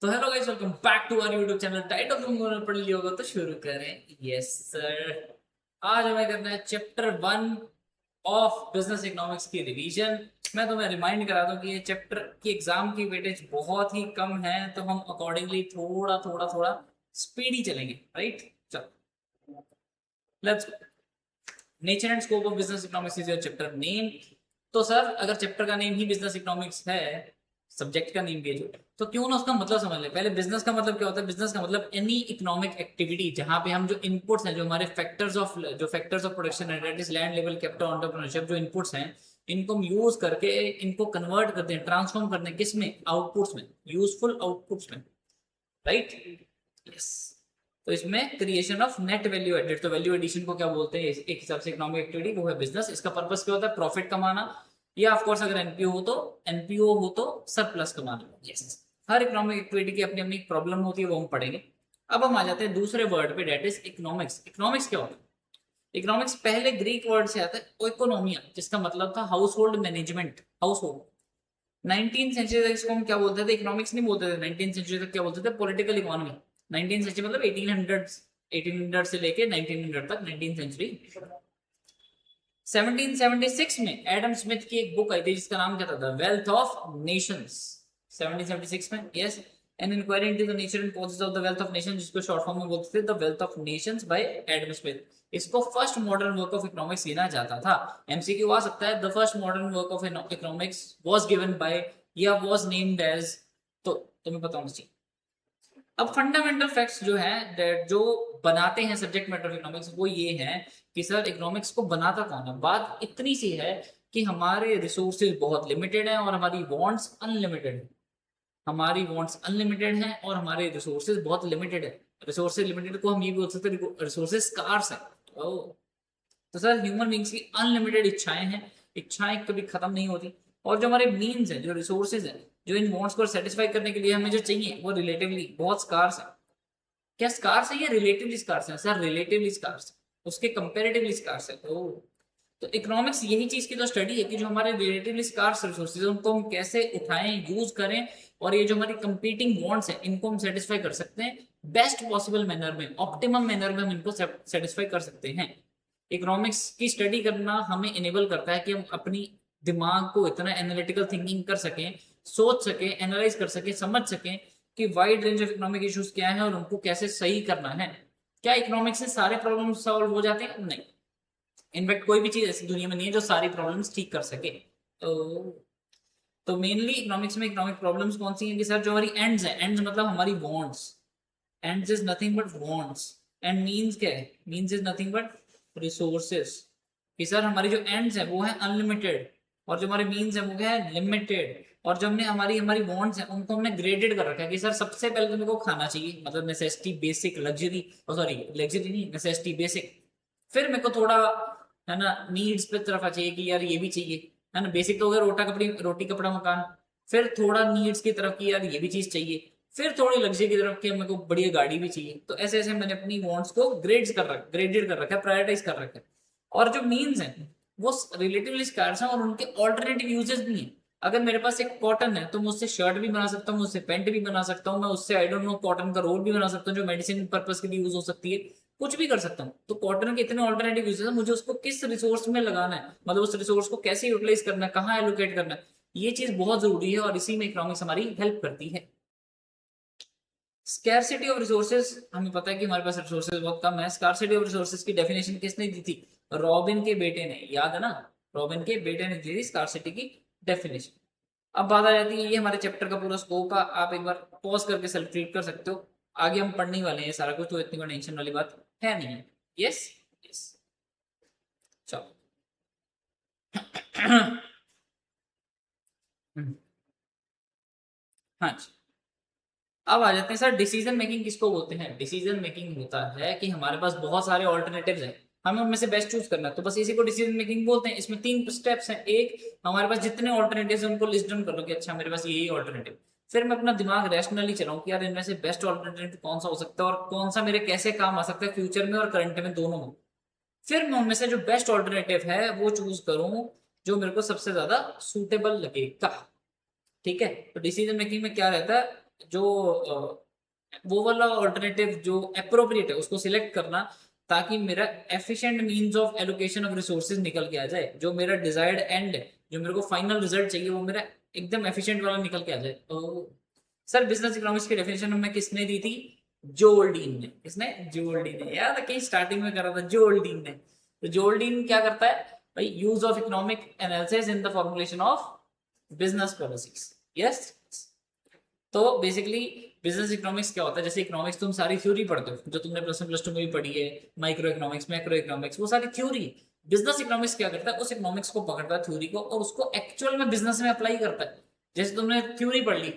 तो hello guys, welcome back to our YouTube channel. Title तुमने पढ़ लिया होगा तो शुरू करें। Yes sir. आज हमें करना है चैप्टर 1 ऑफ बिजनेस इकोनॉमिक्स की रिवीजन। मैं तुम्हें रिमाइंड करा दूं कि ये चैप्टर की एग्जाम की वेटेज बहुत ही कम है, तो हम अकॉर्डिंगली थोड़ा थोड़ा थोड़ा स्पीडी चलेंगे। राइट, चलो let's. Nature and scope of business economics is your chapter name. तो सर, अगर चैप्टर का नेम ही बिजनेस इकोनॉमिक्स है, सब्जेक्ट का नेम भी है जो, तो क्यों ना उसका मतलब समझ ले। पहले बिजनेस का मतलब क्या होता है? बिजनेस का मतलब एनी इकोनॉमिक एक्टिविटी जहां पे हम जो इनपुट्स हैं, जो हमारे फैक्टर्स ऑफ प्रोडक्शन है, that is land, level, capital, entrepreneurship, जो इनपुट्स हैं इनको हम यूज करके इनको कन्वर्ट करते हैं, ट्रांसफॉर्म करते हैं किस में? आउटपुट्स में, यूजफुल आउटपुट्स में। Right, yes. तो इसमें creation of net value added, तो वैल्यू एडिशन को क्या बोलते हैं एक हिसाब से? इकोनॉमिक एक्टिविटी, वो है बिजनेस। इसका पर्पस क्या होता है? प्रॉफिट कमाना, या ऑफ कोर्स अगर एनपीओ हो तो सरप्लस कमाना। यस, हर इकोनॉमिक एक्टिविटी की अपनी अपनी प्रॉब्लम होती है, वो हम पढ़ेंगे। अब हम आ जाते हैं दूसरे वर्ड पे, डेट इज इकोनॉमिक्स। इकोनॉमिक्स क्या होता है? इकोनॉमिक्स पहले ग्रीक वर्ड से आता है इकोनोमिया, जिसका मतलब था household management, household. 19th century तक इसको हम क्या बोलते थे? इकोनॉमिक्स नहीं बोलते थे। 19th सेंचुरी तक क्या बोलते थे? Political economy. 19th सेंचुरी मतलब 1800 से लेके 1900 तक, 19th सेंचुरी। 1776 में एडम स्मिथ की एक बुक आई थी जिसका नाम क्या था? The wealth of nations. 1776 में, yes. An inquiry into the nature and causes of the wealth of nation, जिसको शॉर्ट फॉर्म में बोलते थे the wealth of nations by Adam Smith. इसको first modern work of economics गिना जाता था। MCQ आ सकता है, the first modern work of economics was given by या वाज नेम्ड एज। तो तुम्हें पता होना चाहिए। अब फंडामेंटल फैक्ट्स जो है, जो बनाते हैं सब्जेक्ट मैटर ऑफ इकोनॉमिक्स, वो ये है कि सर इकोनॉमिक्स को बनाता कौन है? बात इतनी सी है कि हमारे रिसोर्सेज बहुत लिमिटेड हैं और हमारी वांट्स अनलिमिटेड है। हमारी वांट्स अनलिमिटेड हैं और हमारे रिसोर्सेज बहुत लिमिटेड है। रिसोर्सेज लिमिटेड को हम ये भी बोल सकते हैं रिसोर्सेज स्कार्स है। तो सर ह्यूमन बींग्स की अनलिमिटेड इच्छाएं हैं, इच्छाएं कभी खत्म नहीं होती। और जो हमारे मीन्स हैं, जो रिसोर्सेज हैं, जो इन वांट्स को सेटिस्फाई करने के लिए हमें जो चाहिए, वो रिलेटिवली बहुत स्कार्स है। क्या स्कार्स है या रिलेटिवली स्कार्स है? सर रिलेटिवली स्कार्स है, उसके कंपेरेटिवली स्कार्स है। तो इकोनॉमिक्स यही चीज की तो स्टडी है कि जो हमारे रिलेटिवली स्कार्स रिसोर्सेज उनको हम कैसे उठाएं, यूज करें, और ये जो हमारी कंपीटिंग वांट्स हैं इनको हम सेटिस्फाई कर सकते हैं बेस्ट पॉसिबल मैनर में, ऑप्टिमम मैनर में हम इनको सेटिस्फाई कर सकते हैं। इकोनॉमिक्स की स्टडी करना हमें इनेबल करता है कि हम अपनी दिमाग को इतना एनालिटिकल थिंकिंग कर सकें, सोच सकें, एनालाइज कर सकें, समझ सकें कि wide range of economic issues क्या है और उनको कैसे सही करना है। क्या इकोनॉमिक्स से सारे प्रॉब्लम सॉल्व हो जाते हैं? नहीं। इनफैक्ट कोई भी चीज ऐसी दुनिया में नहीं है जो सारी प्रॉब्लम्स ठीक कर सके। तो मेनली इकोनॉमिक्स में इकोनॉमिक प्रॉब्लम्स कौन सी हैं कि सर जो हमारी एंड्स है, एंड्स मतलब हमारी wants. Ends is nothing but wants. And means क्या है? Means is nothing but resources. कि सर हमारी जो एंड्स है वो है अनलिमिटेड, और जो हमारे मीन्स है वो क्या है? लिमिटेड। और जो हमने हमारी हमारी वांट्स है उनको हमने ग्रेडेड कर रखा है कि सर सबसे पहले तो मेरे को खाना चाहिए, मतलब necessity basic, luxury, sorry luxury नहीं, नेसेसिटी बेसिक। फिर मेरे को थोड़ा, है ना, नीड्स पे तरफ आ चाहिए कि यार ये भी चाहिए, है ना। बेसिक तो हो गया रोटी कपड़ा मकान। फिर थोड़ा नीड्स की तरफ की यार ये भी चीज चाहिए। फिर थोड़ी लग्जरी की तरफ कि मेरे को बढ़िया गाड़ी भी चाहिए। तो ऐसे ऐसे मैंने अपनी वांट्स को ग्रेडेड कर रखा है, प्रायोरिटाइज कर रखा है। और जो मीन्स हैं वो रिलेटिवली स्कार्स हैं और उनके ऑल्टरनेटिव यूजेस भी हैं। अगर मेरे पास एक कॉटन है तो मैं उससे शर्ट भी बना सकता हूँ, उससे पैंट भी बना सकता हूँ, मैं उससे आई डोंट नो कॉटन का रोल भी बना सकता हूँ जो मेडिसिन पर्पज के लिए यूज हो सकती है। कुछ भी कर सकता हूँ। तो कॉटन के इतने ऑल्टरनेटिव यूजेस है, मुझे उसको किस रिसोर्स में लगाना है, मतलब उस रिसोर्स को कैसे यूटिलाइज करना है, कहाँ एलोकेट करना है, ये चीज बहुत जरूरी है और इसी में इकोनॉमिक्स हमारी हेल्प करती है। स्कैरसिटी ऑफ रिसोर्सेज, हमें पता है कि हमारे पास रिसोर्सेज बहुत कम है। स्कैरसिटी ऑफ रिसोर्सेज की डेफिनेशन किसने दी थी? रॉबिन के बेटे ने, याद है ना? रॉबिन के बेटे ने दी थी स्कैरसिटी की डेफिनेशन। अब बात आ जाती है, ये हमारे चैप्टर का पूरा स्कोप है। आप एक बार पॉज करके सेल्फ रीड कर सकते हो। आगे हम पढ़ने वाले हैं सारा कुछ, तो इतनी कोई टेंशन वाली बात है नहीं है। यस, यस, चलो। हाँ जी। अब आ जाते हैं सर, डिसीजन मेकिंग किसको बोलते हैं? डिसीजन मेकिंग होता है कि हमारे पास बहुत सारे ऑल्टरनेटिव्स हैं, हमें उनमें से बेस्ट चूज करना है, तो बस इसी को डिसीजन मेकिंग बोलते हैं। इसमें 3 स्टेप्स हैं। एक, हमारे पास जितने ऑल्टरनेटिव्स हैं उनको लिस्ट डाउन कर लो कि अच्छा मेरे पास यही ऑल्टरनेटिव। फिर मैं अपना दिमाग रैशनली चलाऊं कि यार इनमें से बेस्ट ऑल्टरनेटिव कौन सा हो सकता है और कौन सा मेरे कैसे काम आ सकता है फ्यूचर में और करंट में, दोनों में। फिर मैं उनमें से जो बेस्ट ऑल्टरनेटिव है वो चूज करूं, जो मेरे को सबसे ज्यादा सूटेबल लगेगा। ठीक है। तो डिसीजन मेकिंग में क्या रहता है? जो वो वाला ऑल्टरनेटिव जो अप्रोप्रिएट है उसको सिलेक्ट करना, ताकि मेरा efficient means of allocation of resources निकल के आ जाए, जो मेरा डिजायर्ड एंड है, जो मेरे को फाइनल रिजल्ट चाहिए वो मेरा एकदम एफिशिएंट वाला निकल के आ जाए। तो सर बिजनेस इकोनॉमिक्स की डेफिनेशन में किसने दी थी? जोल्डीन ने। किसने? जोल्डीन ने। यार कहीं स्टार्टिंग में करा था जोल्डीन ने। तो जोल्डीन क्या करता है भाई? Use of economic analysis in the formulation of business policies. Yes. तो बेसिकली बिजनेस इकोनॉमिक्स क्या होता है? जैसे इकोनॉमिक्स तुम सारी थ्योरी पढ़ते हो जो तुमने प्लस 1 प्लस 2 में भी पढ़ी है, माइक्रो इकोनॉमिक्स, मैक्रो इकोनॉमिक्स, वो सारी थ्योरी। बिजनेस इकोनॉमिक्स क्या करता है? उस इकोनॉमिक्स को पकड़ता है थ्योरी को और उसको एक्चुअल में बिजनेस में अप्लाई करता है। जैसे तुमने थ्योरी पढ़ ली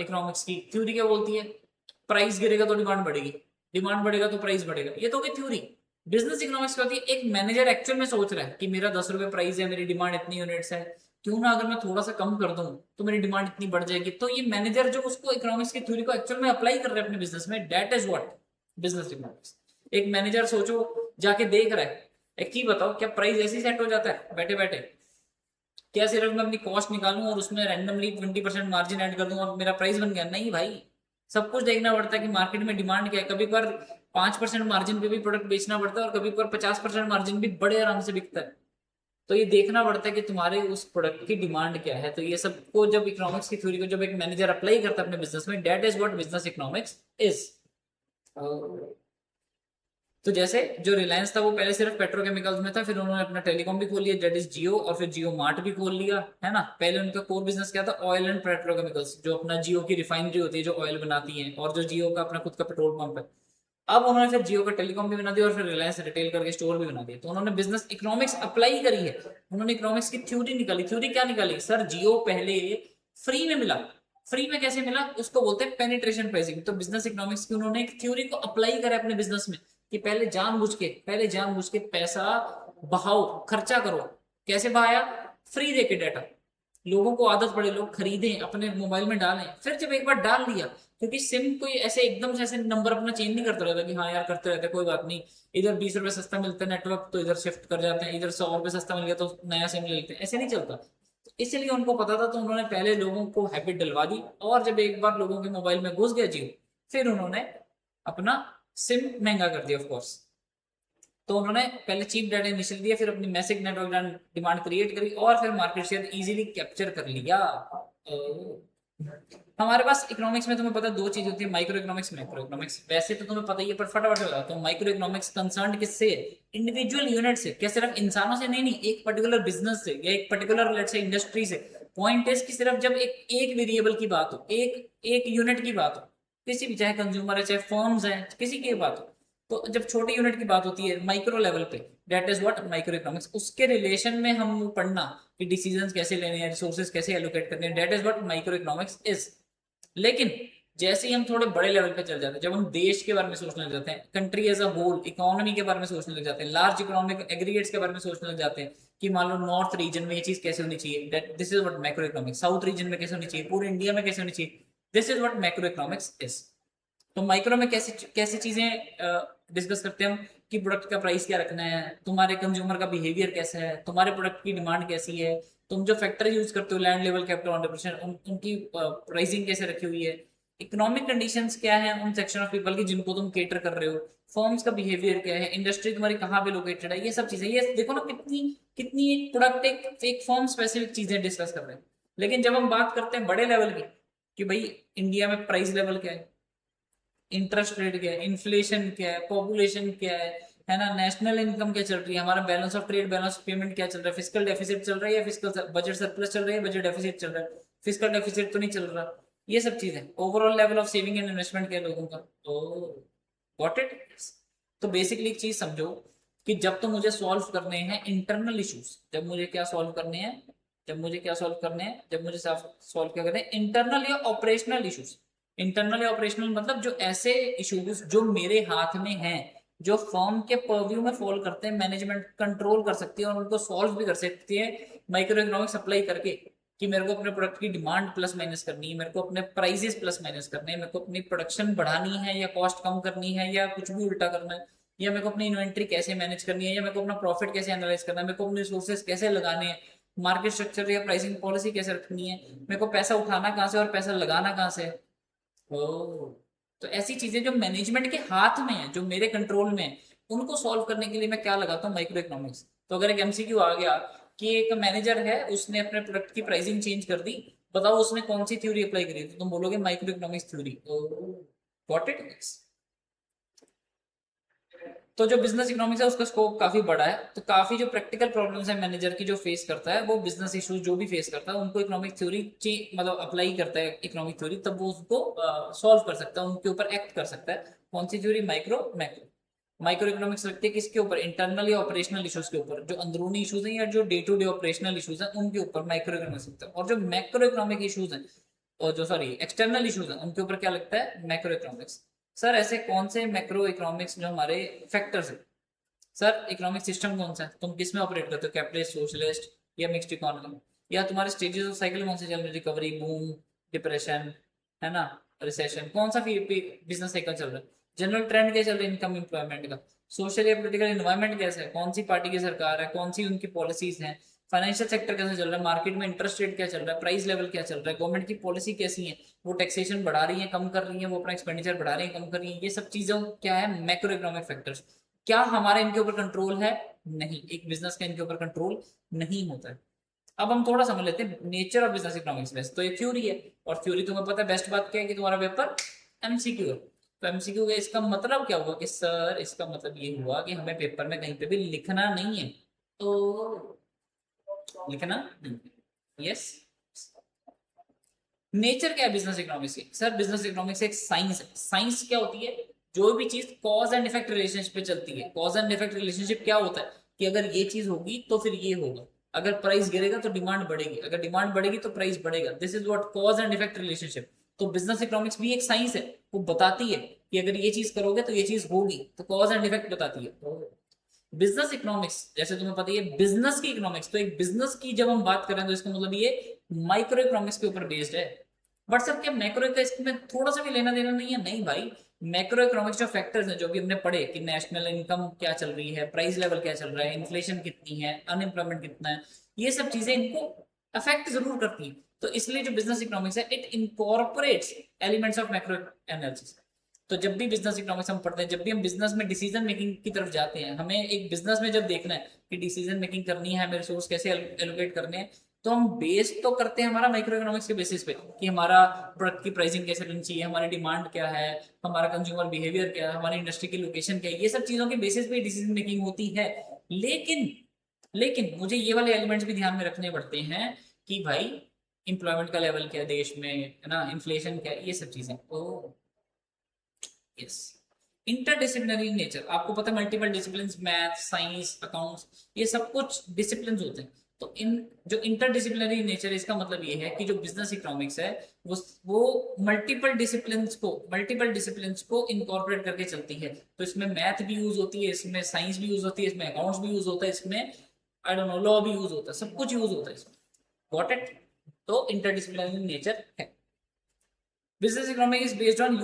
इकोनॉमिक्स की, थ्योरी क्या बोलती है? प्राइस गिरेगा तो डिमांड बढ़ेगी, डिमांड बढ़ेगा तो प्राइस बढ़ेगा, ये तो होगी थ्योरी। बिजनेस इकोनॉमिक्स क्या होती है? एक मैनेजर एक्चुअल में सोच रहा है कि मेरा 10 रुपए प्राइस है, मेरी डिमांड इतनी यूनिट्स है, क्यों ना अगर मैं थोड़ा सा कम कर दूं तो मेरी डिमांड इतनी बढ़ जाएगी। तो ये मैनेजर जो उसको इकोनॉमिक्स की थ्योरी को एक्चुअल में अप्लाई कर रहे हैं अपने बिजनेस में, that is what business economics. एक मैनेजर सोचो जाके देख रहा है, एक चीज बताओ, क्या प्राइस ऐसे ही सेट हो जाता है बैठे बैठे? क्या सिर्फ मैं अपनी कॉस्ट निकालूं और उसमें रैंडमली 20% मार्जिन ऐड कर दूं और मेरा प्राइस बन गया? नहीं भाई, सब कुछ देखना पड़ता है कि मार्केट में डिमांड क्या है। कभी पर 5% मार्जिन पे भी प्रोडक्ट बेचना पड़ता है और कभी पर 50% मार्जिन भी बड़े आराम से बिकता है। तो ये देखना पड़ता है कि तुम्हारे उस प्रोडक्ट की डिमांड क्या है। तो ये सबको जब इकोनॉमिक्स की थ्योरी को जब एक मैनेजर अप्लाई करता है अपने बिजनेस में, that is what business economics is. तो जैसे जो रिलायंस था वो पहले सिर्फ पेट्रोकेमिकल्स में था, फिर उन्होंने अपना टेलीकॉम भी खोल लिया, दैट इज जियो, और फिर जियो मार्ट भी खोल लिया, है ना। पहले उनका कोर बिजनेस क्या था? ऑयल एंड पेट्रोकेमिकल्स, जो अपना जियो की रिफाइनरी होती है जो ऑयल बनाती है, और जो जियो का अपना खुद का पेट्रोल पंप है। अब उन्होंने फिर जियो का टेलीकॉम भी बना दिया और फिर रिलायंस रिटेल करके स्टोर भी बना दिया। तो उन्होंने बिजनेस इकोनॉमिक्स अप्लाई करी है। उन्होंने इकोनॉमिक्स की थ्योरी निकाली। थ्योरी क्या निकाली? सर जियो पहले फ्री में मिला। फ्री में कैसे मिला? उसको बोलते हैं पेनिट्रेशन प्राइसिंग। तो बिजनेस इकोनॉमिक्स की उन्होंने एक थ्योरी को अप्लाई करा अपने बिजनेस में कि पहले जानबूझ के पैसा बहाओ, खर्चा करो। कैसे बहाया? फ्री देके डाटा, लोगों को आदत पड़े, लोग खरीदें, अपने मोबाइल में डालें। फिर जब एक बार डाल दिया, क्योंकि सिम कोई ऐसे एकदम से ऐसे नंबर अपना चेंज नहीं करता रहता कि हाँ यार करते रहते कोई बात नहीं, इधर 20 रुपए सस्ता मिलता है नेटवर्क तो इधर शिफ्ट कर जाते हैं, इधर 100 रुपए सस्ता मिल गया तो नया सिम ले लेते हैं, ऐसे नहीं चलता। तो इसलिए उनको पता था, तो उन्होंने पहले लोगों को हैबिट डलवा दी, और जब एक बार लोगों के मोबाइल में घुस गया जियो, फिर उन्होंने अपना सिम महंगा कर दिया ऑफकोर्स। तो उन्होंने पहले चीप डाटा इनिशियल दिया, फिर अपनी मैसिव नेटवर्क डिमांड क्रिएट करी और फिर मार्केट शेयर इजीली कैप्चर कर लिया। हमारे पास इकोनॉमिक्स में तुम्हें पता है दो चीज होती है, माइक्रो इकोनॉमिक्स, मैक्रो इकोनॉमिक्स। वैसे तो तुम्हें पता ही है पर फटाफट से बताता हूँ। माइक्रो इकोनॉमिक्स कंसर्न किससे है? इंडिविजुअल यूनिट से। क्या सिर्फ इंसानों से? नहीं नहीं, एक पर्टिकुलर बिजनेस से या एक पर्टिकुलर लेट्स से इंडस्ट्री से। पॉइंट इज कि सिर्फ जब एक एक वेरिएबल की बात हो, एक एक यूनिट की बात हो, किसी भी, चाहे कंज्यूमर है चाहे फर्म्स है, किसी की बात हो, तो जब छोटी यूनिट की बात होती है माइक्रो लेवल पे, that is what micro economics. उसके रिलेशन में हम वो पढ़ना कि डिसीजंस कैसे लेने हैं, रिसोर्सेज कैसे एलोकेट करने हैं, that is what micro economics is. लेकिन जैसे ही हम थोड़े बड़े लेवल पे चल जाते हैं, जब हम देश के बारे में सोचने लग जाते हैं, country as a whole, economy के बारे में सोचने लग जाते हैं, लार्ज इकोनॉमिक एग्रीगेट्स के बारे में सोचने लग जाते हैं कि मान लो नॉर्थ रीजन में ये चीज कैसे होनी चाहिए, that this is what macro economics. South region में कैसे होनी चाहिए, पूरे इंडिया में कैसे होनी चाहिए, this is what macro economics is. तो माइक्रो में कैसे कैसे चीजें डिस्कस करते हैं हम कि प्रोडक्ट का प्राइस क्या रखना है, तुम्हारे कंज्यूमर का बिहेवियर कैसा है, तुम्हारे प्रोडक्ट की डिमांड कैसी है, तुम जो फैक्टर यूज करते हो लैंड लेवल कैपिटल ऑन्टरप्रेन्योरशिप, उनकी प्राइसिंग कैसे रखी हुई है, इकोनॉमिक कंडीशंस क्या है उन सेक्शन ऑफ पीपल की जिनको तुम केटर कर रहे हो, फर्म्स का बिहेवियर क्या है, इंडस्ट्री तुम्हारी कहाँ पे लोकेटेड है, ये सब चीजें। ये देखो ना कितनी कितनी एक प्रोडक्ट एक फर्म स्पेसिफिक चीजें डिस्कस कर रहे हैं। लेकिन जब हम बात करते हैं बड़े लेवल की कि भाई इंडिया में प्राइस लेवल क्या है, इंटरेस्ट रेट क्या है, इन्फ्लेशन क्या है, पॉपुलेशन क्या है ना, नेशनल इनकम क्या चल रही है, हमारा balance of trade, balance of payment क्या चल रहा है, फिजिकल डेफिसिट चल रहा है या फिजिकल बजट सरप्लस चल रहा है, बजट डेफिसिट चल रहा है, फिजिकल डेफिसिट तो नहीं चल रहा। ये सब चीजें, overall level of saving and investment क्या है लोगों का। तो गॉट इट। तो बेसिकली एक चीज समझो कि जब तो मुझे सॉल्व करने हैं इंटरनल इश्यूज, जब मुझे क्या सॉल्व करने हैं, जब मुझे सॉल्व क्या करने हैं, इंटरनल या ऑपरेशनल इश्यूज। इंटरनल या ऑपरेशनल मतलब जो ऐसे इश्यूज जो मेरे हाथ में हैं, जो फर्म के परव्यू में फॉल करते हैं, मैनेजमेंट कंट्रोल कर सकती है और उनको सॉल्व भी कर सकती है माइक्रो इकोनॉमिक्स अप्लाई करके, कि मेरे को अपने प्रोडक्ट की डिमांड प्लस माइनस करनी है, मेरे को अपने प्राइसेस प्लस माइनस करने हैं, मेरे को अपनी प्रोडक्शन बढ़ानी है या कॉस्ट कम करनी है या कुछ भी उल्टा करना है, या मेरे को अपनी इन्वेंट्री कैसे मैनेज करनी है, या मेरे को अपना प्रॉफिट कैसे एनालाइज करना है, मेरे को अपने रिसोर्सेज कैसे लगाने हैं, मार्केट स्ट्रक्चर या प्राइसिंग पॉलिसी कैसे रखनी है, मेरे को पैसा उठाना कहाँ से और पैसा लगाना कहाँ से। ओ, तो ऐसी चीजें जो मैनेजमेंट के हाथ में है, जो मेरे कंट्रोल में है, उनको सॉल्व करने के लिए मैं क्या लगाता हूँ, माइक्रो इकोनॉमिक्स। तो अगर एक एमसीक्यू आ गया कि एक मैनेजर है, उसने अपने प्रोडक्ट की प्राइसिंग चेंज कर दी, बताओ उसने कौन सी थ्योरी अप्लाई करी, तो तुम बोलोगे micro economics theory. Got it. तो जो बिजनेस इकोनॉमिक्स है उसका स्कोप काफी बड़ा है, तो काफी जो प्रैक्टिकल प्रॉब्लम्स है मैनेजर की जो फेस करता है, वो बिजनेस इश्यूज जो भी फेस करता है उनको इकोनॉमिक थ्योरी मतलब अप्लाई करता है इकोनॉमिक थ्योरी, तब वो उसको सॉल्व कर सकता है, उनके ऊपर एक्ट कर सकता है। कौन सी theory, micro macro. Micro economics रखती है किसके ऊपर, इंटरनल या ऑपरेशनल इश्यूज के ऊपर, जो अंदरूनी इश्यूज हैं या जो day to day operational issues हैं उनके ऊपर माइक्रो इकोनॉमिक्स लगता है। और जो मैक्रो इकोनॉमिक इश्यूज हैं, और जो सॉरी एक्सटर्नल इश्यूज हैं, उनके ऊपर क्या लगता है, मैक्रो इकोनॉमिक्स। सर ऐसे कौन से मैक्रो इकोनॉमिक्स जो हमारे फैक्टर्स हैं, सर इकोनॉमिक सिस्टम कौन सा है, तुम किस में ऑपरेट करते हो, कैपिटलिस्ट, सोशलिस्ट या मिक्स्ड इकोनॉमी, या तुम्हारे स्टेजेस ऑफ साइकिल कौन से चल रहे हैं, रिकवरी, बूम, डिप्रेशन, है ना, रिसेशन, कौन सा बिजनेस साइकिल चल रहा है, जनरल ट्रेंड क्या चल रहा है इनकम एम्प्लॉयमेंट का, सोशल या पोलिटिकल एनवायरमेंट कैसा है, कौन सी पार्टी की सरकार है, कौन सी उनकी पॉलिसीज हैं, फाइनेंशियल सेक्टर कैसे चल रहा है, मार्केट में इंटरेस्ट रेट क्या चल रहा है, प्राइस लेवल क्या चल रहा है, गवर्नमेंट की पॉलिसी कैसी है, वो टैक्सेशन बढ़ा रही है, कम कर रही है, वो अपना एक्सपेंडिचर बढ़ा रही है, कम कर रही है, ये सब चीजों क्या है, मैक्रो इकोनॉमिक फैक्टर्स। क्या हमारे इनके ऊपर कंट्रोल है, नहीं, एक बिजनेस का इनके ऊपर कंट्रोल नहीं होता है। अब हम थोड़ा समझ लेते हैं नेचर ऑफ बिजनेस इकोनॉमिक्स। वैसे तो ये थ्योरी है, और थ्योरी तुम्हें पता है बेस्ट बात क्या है कि तुम्हारा पेपर एमसीक्यू है। तो एमसीक्यू का इसका मतलब क्या हुआ कि सर इसका मतलब ये हुआ कि हमें पेपर में कहीं पे भी लिखना नहीं है, तो लिखना नहीं। यस। नेचर क्या है बिजनेस इकोनॉमिक्स की, सर बिजनेस इकोनॉमिक्स एक साइंस है। साइंस क्या होती है, जो भी चीज कॉज एंड इफेक्ट रिलेशनशिप पे चलती है। कॉज एंड इफेक्ट रिलेशनशिप क्या होता है कि अगर ये चीज होगी तो फिर ये होगा, अगर प्राइस गिरेगा तो डिमांड बढ़ेगी, अगर डिमांड बढ़ेगी तो प्राइस बढ़ेगा। This is what cause and effect relationship. तो बिजनेस इकोनॉमिक्स भी एक साइंस है, वो बताती है कि अगर ये चीज करोगे तो ये चीज होगी, तो कॉज एंड इफेक्ट बताती है। बिजनेस इकोनॉमिक्स जैसे तुम्हें पता है बिजनेस की इकोनॉमिक्स, तो एक बिजनेस की जब हम बात करें तो इसका मतलब ये माइक्रो इकोनॉमिक्स के ऊपर बेस्ड है। बट सर क्या मैक्रो का इसमें थोड़ा सा भी लेना देना नहीं है, नहीं भाई। मैक्रो इकोनॉमिक्स जो फैक्टर्स हैं जो भी हमने पढ़े कि नेशनल इनकम क्या चल रही है, प्राइस लेवल क्या चल रहा है, इन्फ्लेशन कितनी है, अनएम्प्लॉयमेंट कितना है, ये सब चीजें इनको अफेक्ट जरूर करती हैं। तो इसलिए जो बिजनेस इकोनॉमिक्स है it incorporates elements of macro analysis. तो जब भी बिजनेस इकोनॉमिक्स हम पढ़ते हैं, जब भी हम बिजनेस में डिसीजन मेकिंग की तरफ जाते हैं, हमें एक बिजनेस में जब देखना है कि डिसीजन मेकिंग करनी है, हमें रिसोर्स कैसे एलोकेट करने हैं, तो हम बेस तो करते हैं हमारा माइक्रो इकोनॉमिक्स के बेसिस पे कि हमारा प्रोडक्ट की प्राइसिंग कैसे रहनी चाहिए, हमारी डिमांड क्या है, हमारा कंज्यूमर बिहेवियर क्या है, हमारी इंडस्ट्री की लोकेशन क्या है, ये सब चीजों के बेसिस पे डिसीजन मेकिंग होती है। लेकिन लेकिन मुझे ये वाले एलिमेंट्स भी ध्यान में रखने पड़ते हैं कि भाई इंप्लॉयमेंट का लेवल क्या है देश में, है ना, इन्फ्लेशन क्या है, ये सब चीजें। तो यस, इंटरडिसिप्लिनरी नेचर, आपको पता है multiple discipline, math, science, accounts, ये सब कुछ डिसिप्लिन होते हैं। तो इन जो इंटरडिसिप्लिनरी नेचर, इसका मतलब ये है कि जो बिजनेस इकोनॉमिक्स है वो मल्टीपल डिसिप्लिन को इनकॉर्पोरेट करके चलती है। तो इसमें मैथ भी यूज होती है, इसमें साइंस भी यूज होती है, इसमें अकाउंट्स भी यूज होता है, इसमें आई डोंट नो लॉ भी यूज होता है, सब कुछ यूज होता है इसमें। Got it. तो इंटरडिसिप्लिनरी नेचर है। Business economic is based on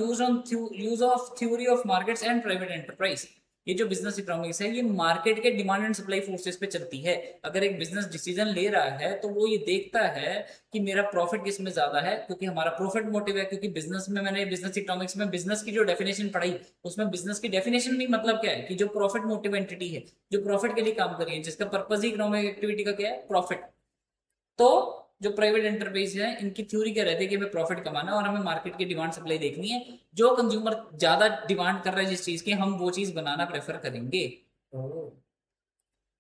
use of theory of markets and private enterprise. ये जो बिजनेस इकोनॉमिक्स है ये मार्केट के डिमांड एंड सप्लाई फोर्सेस पे चलती है। अगर एक बिजनेस डिसीजन ले रहा है तो वो ये देखता है कि मेरा प्रॉफिट किस में ज्यादा है, क्योंकि हमारा प्रॉफिट मोटिव है। क्योंकि बिजनेस में, मैंने बिजनेस इकोनॉमिक्स में बिजनेस की जो डेफिनेशन पढ़ाई, उसमें बिजनेस की डेफिनेशन भी मतलब क्या है कि जो प्रॉफिट मोटिव एंटिटी है, जो प्रॉफिट के लिए काम कर रही है, जिसका पर्पज ही इकोनॉमिक एक्टिविटी का क्या है, प्रॉफिट। तो जो प्राइवेट एंटरप्राइज है इनकी थ्योरी क्या रहती है कि हमें प्रॉफिट कमाना है और हमें मार्केट की डिमांड सप्लाई देखनी है। जो कंज्यूमर ज्यादा डिमांड कर रहा है जिस चीज की, हम वो चीज बनाना प्रेफर करेंगे।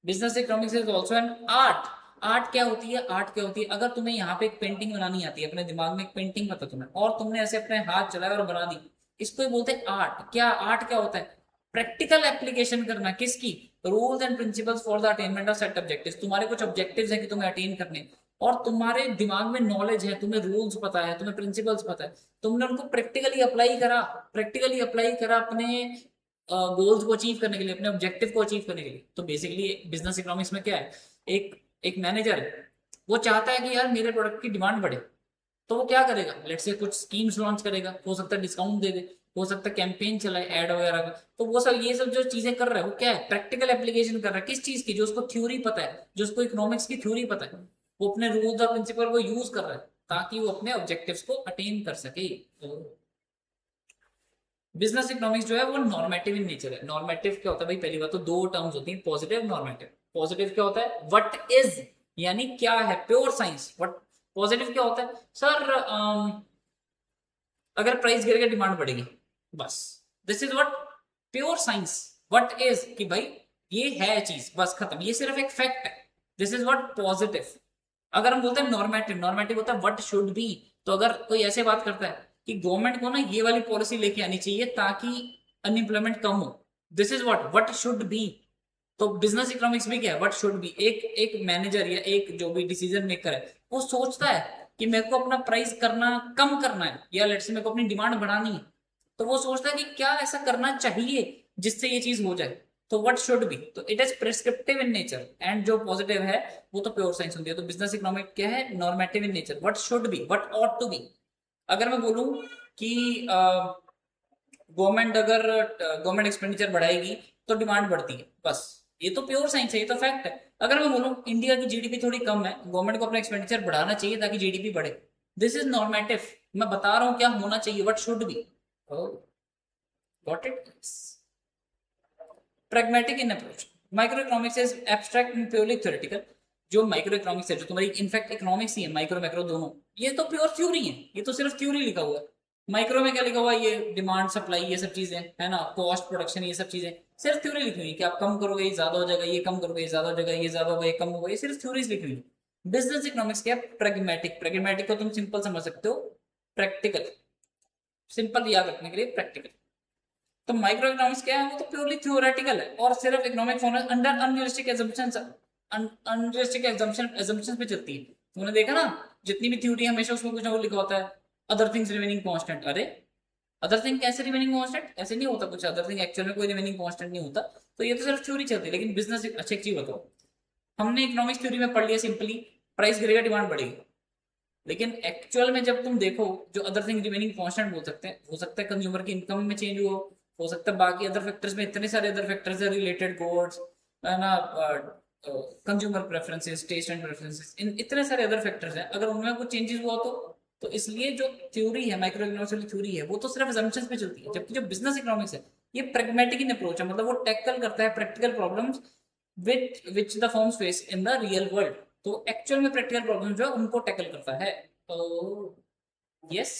Business economics is also an art. Art क्या होती है, आर्ट क्या होती है, अगर तुम्हें यहाँ पे एक पेंटिंग बनानी आती है, अपने दिमाग में एक पेंटिंग पता तुम्हें, और तुमने ऐसे अपने हाथ चलाया और बना दी, इसको ही बोलते हैं आर्ट। क्या आर्ट क्या होता है, प्रैक्टिकल एप्लीकेशन करना, किसकी, rules and principles for the attainment of set objectives. तुम्हारे कुछ ऑब्जेक्टिव्स हैं कि तुम्हें अटेन करने, और तुम्हारे दिमाग में नॉलेज है, तुम्हें रूल्स पता है, तुम्हें प्रिंसिपल्स पता है, तुमने उनको प्रैक्टिकली अप्लाई करा अपने गोल्स को अचीव करने के लिए, अपने ऑब्जेक्टिव को अचीव करने के लिए। तो बेसिकली बिजनेस इकोनॉमिक्स में क्या है, एक एक मैनेजर है, वो चाहता है कि यार मेरे प्रोडक्ट की डिमांड बढ़े, तो वो क्या करेगा, लेट्स से कुछ स्कीम्स लॉन्च करेगा, हो सकता है डिस्काउंट दे दे, हो सकता है कैंपेन चलाए एड वगैरह का। तो वो सब, ये सब जो चीजें कर रहा है वो क्या है, प्रैक्टिकल एप्लीकेशन कर रहा है, किस चीज की, जो उसको थ्योरी पता है, जो उसको इकोनॉमिक्स की थ्योरी पता है, वो अपने रूल्स और प्रिंसिपल को यूज कर रहा है ताकि वो अपने ऑब्जेक्टिव्स को अटेन कर सके। बिजनेस इकोनॉमिक्स जो है वो नॉर्मेटिव इन नेचर है। नॉर्मेटिव क्या होता है भाई, पहली बात तो दो टर्म्स होती हैं, पॉजिटिव नॉर्मेटिव। पॉजिटिव क्या होता है, व्हाट इज, यानी क्या है, प्योर साइंस। व्हाट पॉजिटिव क्या होता है सर, अगर प्राइस गिर के डिमांड बढ़ेगी, बस this is what pure science. What is कि भाई ये है चीज, बस खत्म, ये सिर्फ एक फैक्ट है। This is what positive. अगर हम बोलते हैं नॉर्मेटिव, नॉर्मेटिव होता है व्हाट शुड बी। तो अगर कोई ऐसे बात करता है कि गवर्नमेंट को ना ये वाली पॉलिसी लेके आनी चाहिए ताकि अनएम्प्लॉयमेंट कम हो, this is what should B. तो बिजनेस इकोनॉमिक्स भी क्या है, व्हाट शुड बी। एक एक मैनेजर या एक जो भी डिसीजन मेकर है वो सोचता है कि मेरे को अपना प्राइस करना कम करना है, या लेट्स से मेरे को अपनी डिमांड बढ़ानी है, तो वो सोचता है कि क्या ऐसा करना चाहिए जिससे ये चीज हो जाए। तो व्हाट शुड बी, तो it is prescriptive in nature, and जो पॉजिटिव है वो तो प्योर साइंस होती है। तो बिजनेस इकोनॉमिक क्या है, normative in nature, what should be, what ought to be. अगर मैं बोलूं कि गवर्नमेंट अगर गवर्नमेंट एक्सपेंडिचर बढ़ाएगी तो डिमांड बढ़ती है, बस ये तो प्योर साइंस है, ये तो फैक्ट है। अगर मैं बोलूं इंडिया की जीडीपी थोड़ी कम है, गवर्नमेंट को अपना एक्सपेंडिचर बढ़ाना चाहिए ताकि जीडीपी बढ़े, दिस इज नॉर्मेटिव। मैं बता रहा हूं क्या होना चाहिए, what should B. Got it. pragmatic in approach, microeconomics is abstract and purely theoretical। जो माइक्रो इकोनॉमिक्स है, जो तुम्हारी इनफैक्ट इकोनॉमिक्स ही है, माइक्रो मैक्रो दोनों, ये तो प्योर थ्योरी है, ये तो सिर्फ थ्योरी लिखा हुआ है। माइक्रो में क्या लिखा हुआ है, ये डिमांड सप्लाई ये सब चीजें है ना, कॉस्ट प्रोडक्शन ये सब चीजें सिर्फ थ्योरी लिखी हुई है कि आप कम करोगे ये ज्यादा हो जाएगा, ये कम करोगे ये ज्यादा हो जाएगा, ये ज्यादा होगा ये कम होगा, ये सिर्फ थ्योरीज लिखी हुई है। बिजनेस इकोनॉमिक्स क्या है, प्रेगमेटिक। प्रेगमेटिक को तुम सिंपल समझ सकते हो, प्रैक्टिकल, सिंपल याद रखने के लिए प्रैक्टिकल। तो माइक्रो इकोनॉमिक्स क्या है, वो तो प्योरली थ्योरेटिकल है और सिर्फ economic formula under unrealistic assumptions, unrealistic assumptions पे चलती है। तुमने देखा ना, जितनी भी थ्योरी हमेशा उसमें कुछ ना कुछ लिखा होता है, अदर थिंग्स रिमेनिंग कांस्टेंट। अरे अदर थिंग कैसे रिमेनिंग कांस्टेंट, ऐसे नहीं होता कुछ, अदर थिंग एक्चुअल में कोई रिमेनिंग कांस्टेंट नहीं होता। तो ये तो सिर्फ थ्योरी चलती है। लेकिन बिजनेस, अच्छा एक चीज बताओ, हमने इकोनॉमिक्स थ्योरी में पढ़ लिया सिंपली प्राइस गिरेगा डिमांड बढ़ेगी, लेकिन एक्चुअल में जब तुम देखो जो अदर थिंग रिमेनिंग कांस्टेंट बोल सकते हैं, हो सकता है कंज्यूमर की इनकम में चेंज हो सकता है बाकी अदर फैक्टर्स में, इतने सारे अदर फैक्टर्स है, रिलेटेड गुड्स है ना, consumer preferences, taste and preferences, इन इतने सारे अदर फैक्टर्स हैं, अगर उनमें कुछ चेंजेस हुआ तो इसलिए जो थ्योरी है, माइक्रो इकोनॉमिक्स वाली थ्योरी है, वो तो सिर्फ assumptions पे चलती है। जबकि जो बिजनेस इकोनॉमिक्स है ये pragmatic इन अप्रोच है, मतलब वो टैकल करता है practical problems which the firms face in the real world। तो एक्चुअल में प्रैक्टिकल प्रॉब्लम जो है उनको टैकल करता है। तो yes,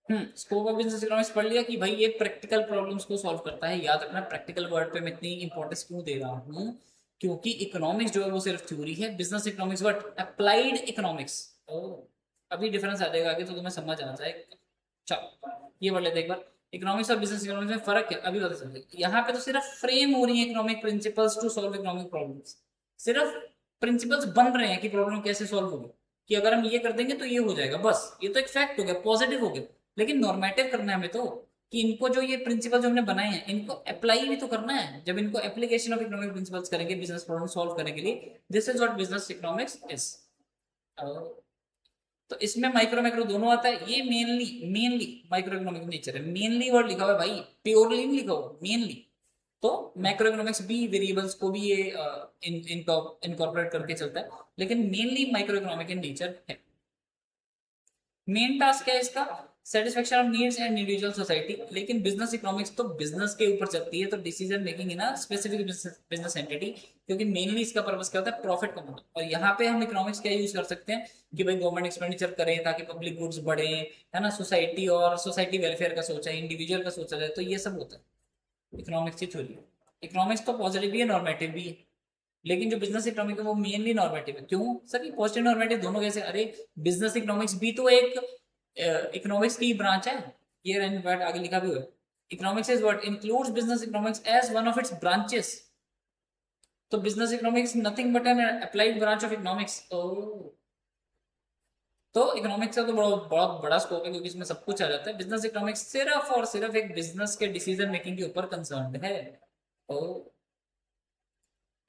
scope of business economics पढ़ लिया कि भाई ये प्रैक्टिकल प्रॉब्लम्स को सॉल्व करता है। याद रखना प्रैक्टिकल वर्ड पे मैं इतनी इंपॉर्टेंस क्यों दे रहा हूँ, क्योंकि इकोनॉमिक्स जो है वो सिर्फ थ्योरी है, business economics but applied economics. अभी डिफरेंस आ जाएगा आगे तो तुम्हें समझ आना चाहिए। चलो ये पढ़ लेते एक बार, इकोनॉमिक्स और बिजनेस इकोनॉमिक्स में फर्क है अभी बता सकते। यहाँ पे तो सिर्फ फ्रेम हो रही है economic principles to solve economic problems, सिर्फ प्रिंसिपल्स बन रहे हैं कि प्रॉब्लम कैसे सॉल्व होगी, कि अगर हम ये कर देंगे तो ये हो जाएगा, बस ये तो एक फैक्ट हो गया, पॉजिटिव हो गया। लेकिन नॉर्मेटिव करना है हमें तो, कि इनको जो ये प्रिंसिपल जो हमने बनाए हैं इनको अप्लाई भी तो करना है। जब इनको एप्लीकेशन ऑफ इकोनॉमिक प्रिंसिपल्स करेंगे बिजनेस प्रॉब्लम सॉल्व करने के लिए, this is what business economics is. तो इसमें माइक्रो मैक्रो दोनों आता है। ये मेनली माइक्रो इकोनॉमिक नेचर है, मेनली वर्ड लिखा हुआ है भाई, प्योरली नहीं लिखा हुआ, मेनली। तो मैक्रो इकोनॉमिक्स भी वेरिएबल्स को भी ये इनकॉर्पोरेट करके चलता है, लेकिन mainly micro economic in nature है। मेन टास्क क्या है इसका, satisfaction of needs and individual society. लेकिन बिजनेस इकोनॉमिक्स तो बिजनेस के ऊपर चलती है, तो decision making in a specific business entity, क्योंकि मेनली इसका पर्पस क्या होता है, प्रॉफिट कमाना। और यहाँ पे हम इकोनॉमिक्स क्या यूज कर सकते हैं कि भाई गवर्नमेंट एक्सपेंडिचर करें ताकि पब्लिक गुड्स बढ़े, है ना, सोसाइटी और सोसाइटी वेलफेयर का सोचा है, इंडिविजुअल का सोचा जाए, तो ये सब होता है इकोनॉमिक्स की थ्योरी। इकोनॉमिक्स तो पॉजिटिव भी है नॉर्मेटिव भी है, लेकिन जो बिजनेस इकोनॉमिक है वो मेनली नॉर्मेटिव है। क्यों सर, पॉजिटिव नॉर्मेटिव दोनों कैसे, अरे बिजनेस इकोनॉमिक्स भी तो एक इकोनॉमिक्स की ब्रांच है, ये आगे लिखा भी हुआ है, economics is what includes business economics as one of its branches. तो business economics nothing but an applied branch of economics. तो इकोनॉमिक्स का तो बहुत बहुत बड़ा स्कोप है, क्योंकि इसमें सब कुछ आ जाता है। बिजनेस इकोनॉमिक्स सिर्फ और सिर्फ एक बिजनेस के डिसीजन मेकिंग के ऊपर कंसर्न है। तो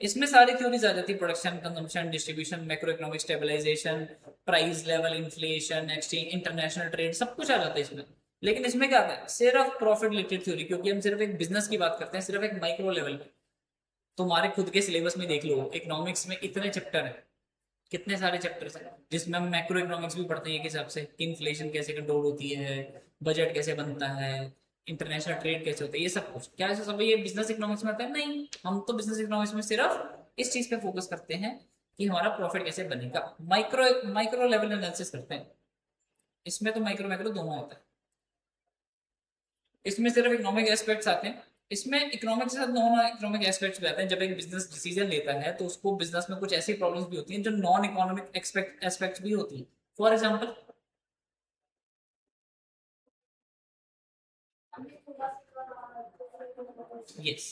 इसमें सारी थ्योरीज आ जाती है, production, consumption, distribution, macro economic stabilisation, price level, inflation, exchange, international trade, सब कुछ आ जाता है इसमें। लेकिन इसमें क्या आता है, सिर्फ प्रॉफिट रिलेटेड थ्योरी, क्योंकि हम सिर्फ एक बिजनेस की बात करते हैं, सिर्फ एक माइक्रो लेवल पे। तुम्हारे खुद के सिलेबस में देख लो, इकोनॉमिक्स में इतने चैप्टर है, कितने सारे चैप्टर्स हैं जिसमें हम मैक्रो इकोनॉमिक्स भी पढ़ते हैं एक हिसाब से कि इन्फ्लेशन कैसे कंट्रोल होती है, बजट कैसे बनता है, इंटरनेशनल ट्रेड कैसे होता है, ये सब कुछ क्या ऐसा सब ये बिजनेस इकोनॉमिक्स में आता है? नहीं, हम तो बिजनेस इकोनॉमिक्स में सिर्फ इस चीज पे फोकस करते हैं कि हमारा प्रॉफिट कैसे बनेगा, माइक्रो माइक्रो लेवल एनालिसिस करते हैं। इसमें तो माइक्रो मैक्रो दोनों आता है, इसमें सिर्फ इकोनॉमिक एस्पेक्ट्स आते हैं। इसमें इकोनॉमिक के साथ नॉन इकोनॉमिक एस्पेक्ट्स भी आते हैं। जब एक बिजनेस डिसीजन लेता है तो उसको बिजनेस में कुछ ऐसी प्रॉब्लम्स भी होती हैं जो नॉन इकोनॉमिक एस्पेक्ट्स भी होती है। फॉर एग्जांपल, यस,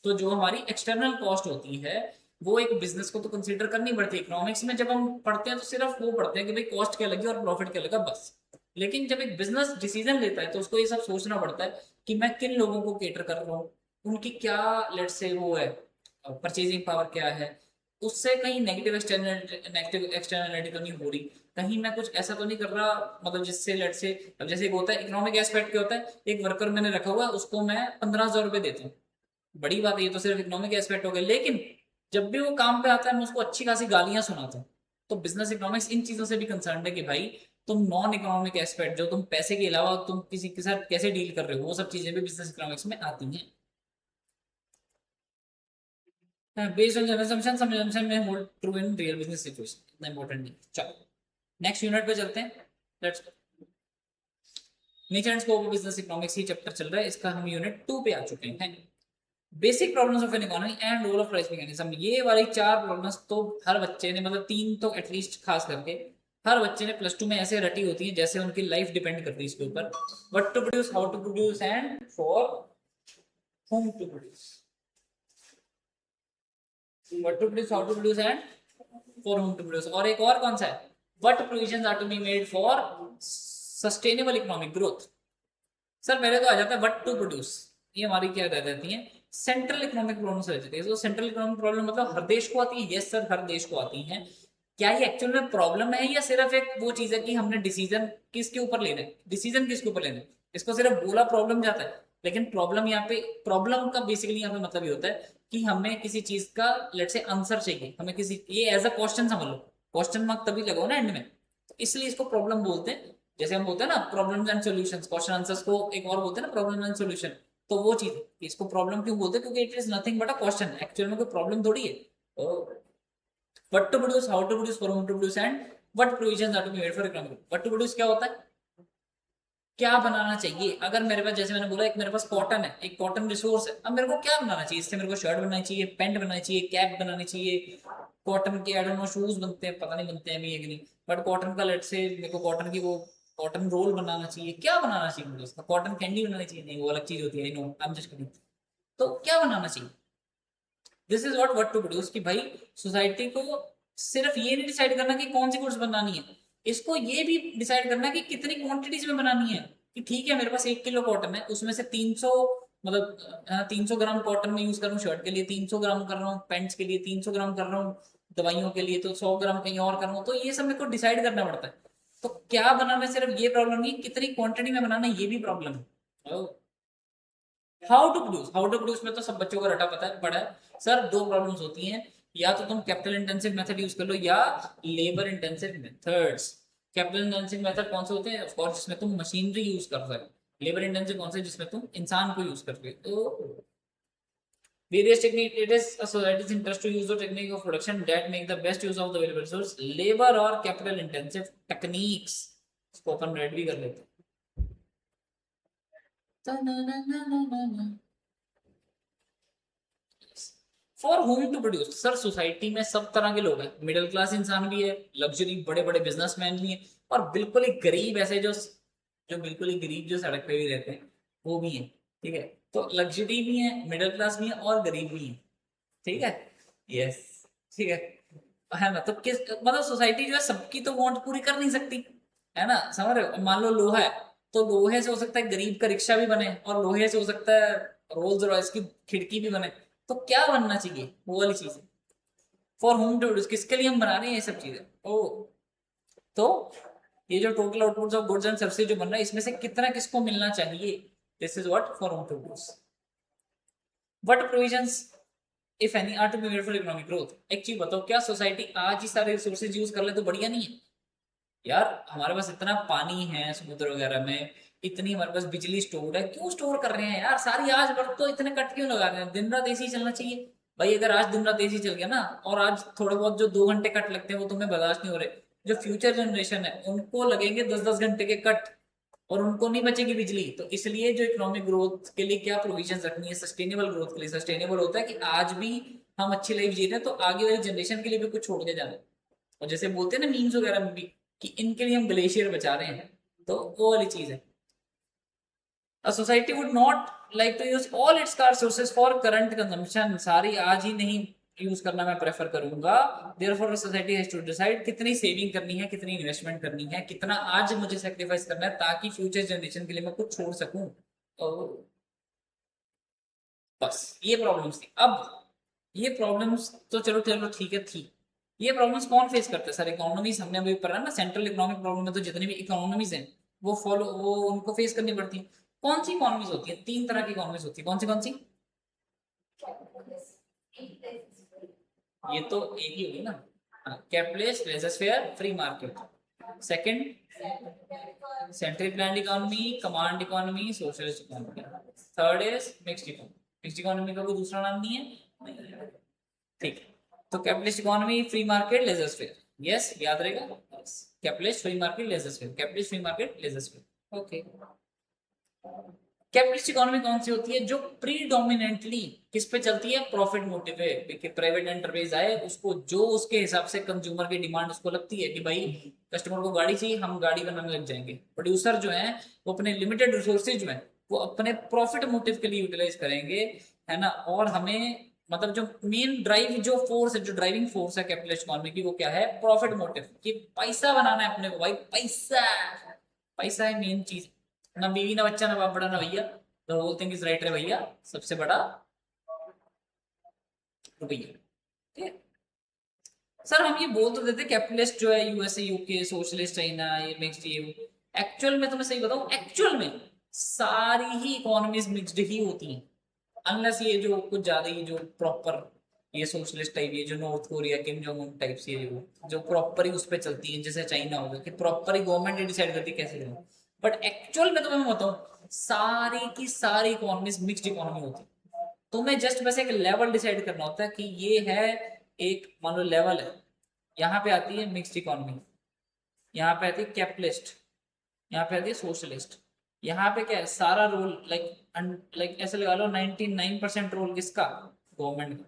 तो जो हमारी एक्सटर्नल कॉस्ट होती है वो एक बिजनेस को तो कंसीडर करनी पड़ती है। इकोनॉमिक्स में जब हम पढ़ते हैं तो सिर्फ वो पढ़ते हैं कि भाई कॉस्ट क्या लगी और प्रॉफिट क्या लगा, बस। लेकिन जब एक बिजनेस डिसीजन लेता है तो उसको ये सब सोचना पड़ता है कि मैं किन लोगों को केटर कर रहा हूँ, उनकी क्या लेट से वो है, परचेजिंग पावर क्या है, उससे कहीं नेगेटिव एक्सटर्नलिटी तो नहीं हो रही, कहीं मैं कुछ ऐसा तो नहीं कर रहा, मतलब जिससे लेट से, अब जैसे एक होता है इकोनॉमिक एस्पेक्ट क्या होता है, एक वर्कर मैंने रखा हुआ है उसको मैं 15,000 रुपये देता हूँ, बड़ी बात है, ये तो सिर्फ इकोनॉमिक एस्पेक्ट हो गया। लेकिन जब भी वो काम पे आता है मैं उसको अच्छी खासी गालियां सुनाता हूँ। तो बिजनेस इकोनॉमिक्स इन चीजों से भी कंसर्न है कि भाई तुम नॉन इकोनॉमिक एस्पेक्ट, जो तुम पैसे के अलावा तुम किसी के साथ कैसे डील कर रहे हो, वो सब चीजें भी बिजनेस इकोनॉमिक्स में आती हैं। Based on general assumption, some assumption may hold true in real business situation, इतना इंपॉर्टेंट नहीं। चलो नेक्स्ट यूनिट पे चलते हैं। Let's, nature and scope of business economics he chapter चल रहा है, इसका हम यूनिट 2 पे आ चुके हैं। Basic problems of an economy and role of price mechanism, ये वाली 4 प्रॉब्लम्स तो हर बच्चे ने, मतलब 3 तो एटलीस्ट खास करके हर बच्चे ने +2 में ऐसे रटी होती है जैसे उनकी लाइफ डिपेंड करती है इसके ऊपर। What to produce, how to produce and for whom to produce. What to produce, how to produce and for whom to produce. और एक और कौन सा है, what provisions are to be made for sustainable economic growth. Sir पहले तो आ जाता है व्हाट टू प्रोड्यूस, ये हमारी क्या रह जाती है, सेंट्रल इकोनॉमिक प्रॉब्लम्स रह जाती है। तो सेंट्रल इकोनॉमिक प्रॉब्लम मतलब हर देश को आती है, यस सर हर देश को आती है। क्या ये एक्चुअल में प्रॉब्लम है या सिर्फ एक वो चीज है कि हमने डिसीजन किसके ऊपर लेना है, डिसीजन किसके ऊपर लेना है, इसको सिर्फ बोला प्रॉब्लम जाता है। लेकिन प्रॉब्लम यहाँ पे, प्रॉब्लम का बेसिकली यहाँ पे मतलब ये होता है कि हमें किसी चीज का लेट से आंसर चाहिए, हमें किसी, ये एज अ क्वेश्चन समझ लो, क्वेश्चन मार्क तभी लगाओ ना एंड में, तो इसलिए इसको प्रॉब्लम बोलते हैं। जैसे हम बोलते हैं ना problems and solutions, question answers को एक और बोलते हैं ना प्रॉब्लम एंड सॉल्यूशन। तो वो चीज है, इसको प्रॉब्लम क्यों बोलते हैं, क्योंकि it is nothing but a question, actual में कोई प्रॉब्लम थोड़ी है। What to produce, how to produce, for whom to produce and what provisions are to be made for economic. What to produce क्या होता है, क्या बनाना चाहिए। अगर मेरे पास, जैसे मैंने बोला, एक मेरे पास कॉटन है, एक कॉटन रिसोर्स है, अब मेरे को क्या बनाना चाहिए, इससे मेरे को शर्ट बनानी चाहिए, पैंट बनानी चाहिए, कैप बनानी चाहिए, कॉटन के आई डोंट नो शूज बनते हैं, पता नहीं बनते हैं भी है कि नहीं, बट कॉटन का लेट से मेरे को कॉटन की वो कॉटन रोल बनाना चाहिए, क्या बनाना चाहिए मुझे उसका, कॉटन कैंडी बनानी चाहिए, नहीं वो अलग चीज होती है, no I am just kidding. तो क्या बनाना चाहिए, this is what to produce, कि भाई सोसाइटी को सिर्फ ये नहीं डिसाइड करना कि कौन सी गुड्स बनानी है, इसको ये भी डिसाइड करना कि कितनी क्वांटिटीज में बनानी है। कि ठीक है मेरे पास 1 किलो कॉटन है, उसमें से 300, मतलब 300 ग्राम कॉटन में यूज कर रहा हूँ शर्ट के लिए, 300 ग्राम कर रहा हूँ पैंट्स के लिए, 300 ग्राम कर रहा हूँ दवाइयों के लिए, तो 100 ग्राम कहीं और कर रहा हूँ, तो ये सब मेरे को डिसाइड करना पड़ता है। तो क्या बनाना है सिर्फ ये प्रॉब्लम नहीं, कितनी क्वांटिटी में बनाना है ये भी प्रॉब्लम है। How to produce, how to produce में तो सब बच्चों को रटा पता है पड़ा है। सर 2 प्रॉब्लम्स होती हैं, या तो तुम कैपिटल इंटेंसिव मेथड यूज कर लो या labour intensive methods. Capital intensive method कौन से होते हैं, ऑफ कोर्स जिसमें तुम मशीनरी यूज कर रहे हो। लेबर इंटेंसिव कौन से, जिसमें तुम इंसान को यूज कर रहे हो। तो various technique, it is a society's interest to use the technique of production that make the best use of the available resource, labor और capital intensive techniques। इसको अपन रेड भी कर लेते हैं। For whom to produce, sir society में सब तरह के लोग हैं, मिडिल क्लास इंसान भी है, लग्जरी बड़े बड़े बिजनेसमैन भी हैं, और बिल्कुल ही गरीब ऐसे जो जो बिल्कुल ही गरीब जो सड़क पे भी रहते हैं वो भी हैं। ठीक है, तो लग्जरी भी है, मिडिल क्लास भी है और गरीब भी है। ठीक है, यस, ठीक है ना। तो किस, मतलब सोसाइटी जो है सबकी तो वांट पूरी कर नहीं सकती, है ना, समझ रहे हो। मान लो लोहा है, तो लोहे से हो सकता है गरीब का रिक्शा भी बने, और लोहे से हो सकता है रोल्स रॉयस की खिड़की भी बने। तो क्या बनना चाहिए, वो वाली चीज है। फॉर होम टू प्रोड्यूस, किसके लिए हम बना रहे हैं ये सब चीजें। ओ, तो ये जो total output of goods and services जो बन रहा है, इसमें से कितना किसको मिलना चाहिए, this is what for whom to produce. What provisions if any are to be made for economic growth. एक चीज बताओ, क्या सोसाइटी आज ही सारे रिसोर्सेज यूज कर ले तो बढ़िया नहीं है यार? हमारे पास इतना पानी है समुद्र वगैरह में, इतनी हमारे पास बिजली स्टोर है, क्यों स्टोर कर रहे हैं यार सारी? आज भर तो इतने कट क्यों लगा रहे हैं? दिन रात एसी चलना चाहिए भाई। अगर आज दिन रात एसी चल गया ना, और आज थोड़े बहुत जो 2 घंटे कट लगते हैं वो तुम्हें बर्दाश्त नहीं हो रहे, जो फ्यूचर जनरेशन है उनको लगेंगे 10-10 घंटे के कट, और उनको नहीं बचेगी बिजली। तो इसलिए जो इकोनॉमिक ग्रोथ के लिए क्या प्रोविजन रखनी है, सस्टेनेबल ग्रोथ के लिए। सस्टेनेबल होता है कि आज भी हम अच्छी लाइफ जी रहे हैं, तो आगे वाली जनरेशन के लिए भी कुछ छोड़ के जाना है। और जैसे बोलते हैं ना मीम्स वगैरह में भी, कि इनके लिए हम ग्लेशियर बचा रहे हैं, तो वो वाली चीज है। A society would not like to use all its car sources for current consumption। सारी आज ही नहीं यूज करना मैं प्रेफर करूंगा। Therefore society has to decide कितनी सेविंग करनी है, कितनी इन्वेस्टमेंट करनी है, कितना आज मुझे सेक्रीफाइस करना है ताकि फ्यूचर जनरेशन के लिए मैं कुछ छोड़ सकूं। तो बस ये प्रॉब्लम्स थी। अब ये प्रॉब्लम्स तो चलो चलो ठीक है थी। ये प्रॉब्लम्स कौन फेस करते हैं सर? इकोनॉमीज, हमने अभी पढ़ा ना, सेंट्रल इकोनॉमिक प्रॉब्लम में तो जितनी भी इकोनॉमीज हैं वो उनको फेस करनी पड़ती है। कौन सी इकोनॉमीज होती है? 3 तरह की इकोनॉमीज होती है। कौन सी? ये तो एक ही होगी ना, capitalist, laissez free market. Second central plan economy, command economy, socialist economy. Third is mixed economy. Mixed economy का कोई दूसरा नाम नहीं है, ठीक है। तो capitalist economy, free market, laissez faire. Yes, याद रहेगा। Capitalist, free market, laissez faire. Capitalist, free market, laissez faire. Okay. Capitalist economy कौन सी होती है? जो प्रीडोमिनेंटली किस पे चलती है? प्रॉफिट मोटिव पे। देखिए प्राइवेट एंटरप्राइज आए, उसको जो उसके हिसाब से कंज्यूमर की डिमांड उसको लगती है कि भाई कस्टमर को गाड़ी चाहिए, हम गाड़ी बनाने लग जाएंगे। प्रोड्यूसर जो है वो अपने लिमिटेड रिसोर्सेज जो है वो अपने प्रॉफिट मोटिव के लिए यूटिलाइज करेंगे, है ना। और हमें मतलब जो मेन ड्राइव जो फोर्स है, जो ड्राइविंग फोर्स है कैपिटलिस्ट इकोनॉमी की, वो क्या है? प्रॉफिट मोटिव, कि पैसा बनाना है अपने को भाई। पैसा, पैसा है मेन चीज। ना बीवी ना बच्चा ना बाप बड़ा ना भैया, the whole thing is right रे भैया, सबसे बड़ा रुपया। ठीक है सर, हम ये बोल तो देते कैपिटलिस्ट जो है यूएसए, यूके, सोशलिस्ट चाइना, ये मिक्स्ड, ये एक्चुअल में तो मैं सही बताऊं, एक्चुअल में सारी ही इकोनॉमीज मिक्स्ड ही होती हैं, अनलेस ये जो कुछ ज्यादा ही जो प्रॉपर ये सोशलिस्ट टाइप, ये जो north Korea Kim Jong Un type से जो प्रॉपर ही उस पर चलती है, जैसे चाइना होगा कि प्रॉपर ही गवर्नमेंट ही डिसाइड करती है कैसे करना। बट एक्चुअल में तो मैं बताऊं सारी की सारी इकोनॉमीज मिक्स्ड इकोनॉमी होती है। तुम्हें जस्ट बस एक लेवल डिसाइड करना होता है कि ये है, एक मान लो लेवल है, यहाँ पे आती है मिक्स्ड इकोनॉमी, यहाँ पे आती है कैपिटलिस्ट, यहाँ पे आती है सोशलिस्ट। यहाँ पे क्या है? सारा रोल लाइक ऐसे लगा लो 99% रोल किसका? गवर्नमेंट का।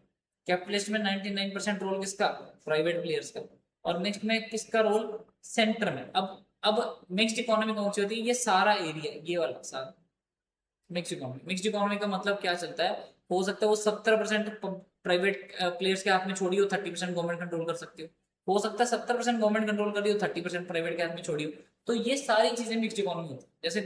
कैपिटलिस्ट में 99% रोल किसका? प्राइवेट प्लेयर्स का। और नेक्स्ट में किसका रोल? सेंटर में। अब मिक्स्ड इकोनॉमी कौन सी होती है? ये सारा एरिया, ये वाला सारा मिक्स्ड इकोनॉमी। मिक्स्ड इकोनॉमी का मतलब क्या चलता है? हो सकता है वो 70% प्राइवेट प्लेयर्स के हाथ में छोड़ी हो, 30% गवर्नमेंट कंट्रोल कर सकती हो सकता है 70% गवर्नमेंट कंट्रोल कर रही हो, 30% प्राइवेट के हाथ में छोड़ी हो। तो ये सारी चीजें मिक्स्ड इकोनॉमी होती है। जैसे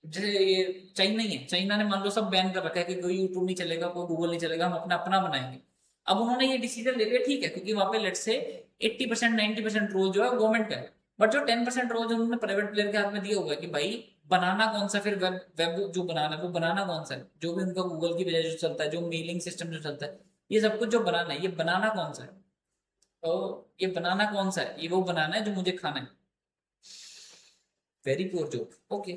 जैसे ये चाइना ही है, चाइना ने मान लो सब बैन कर रखा है कि कोई यूट्यूब नहीं चलेगा, कोई गूगल नहीं चलेगा, हम अपना अपना बनाएंगे। अब उन्होंने ये डिसीजन ले लिया, ठीक है, क्योंकि वहां पे लेट से 80% 90% रोल जो है गवर्नमेंट का है, बट जो 10% रोल जो उन्होंने प्राइवेट प्लेयर के हाथ में दिया हुआ है कि भाई बनाना कौन सा, फिर वेब वेब जो बनाना है वो बनाना कौन सा है, जो भी उनका गूगल की वजह जो चलता है, जो मेलिंग सिस्टम जो चलता है, ये सब कुछ जो बनाना है, ये बनाना कौन सा है? तो ये बनाना कौन सा है? ये वो बनाना है जो मुझे खाना है। Very poor joke. ओके,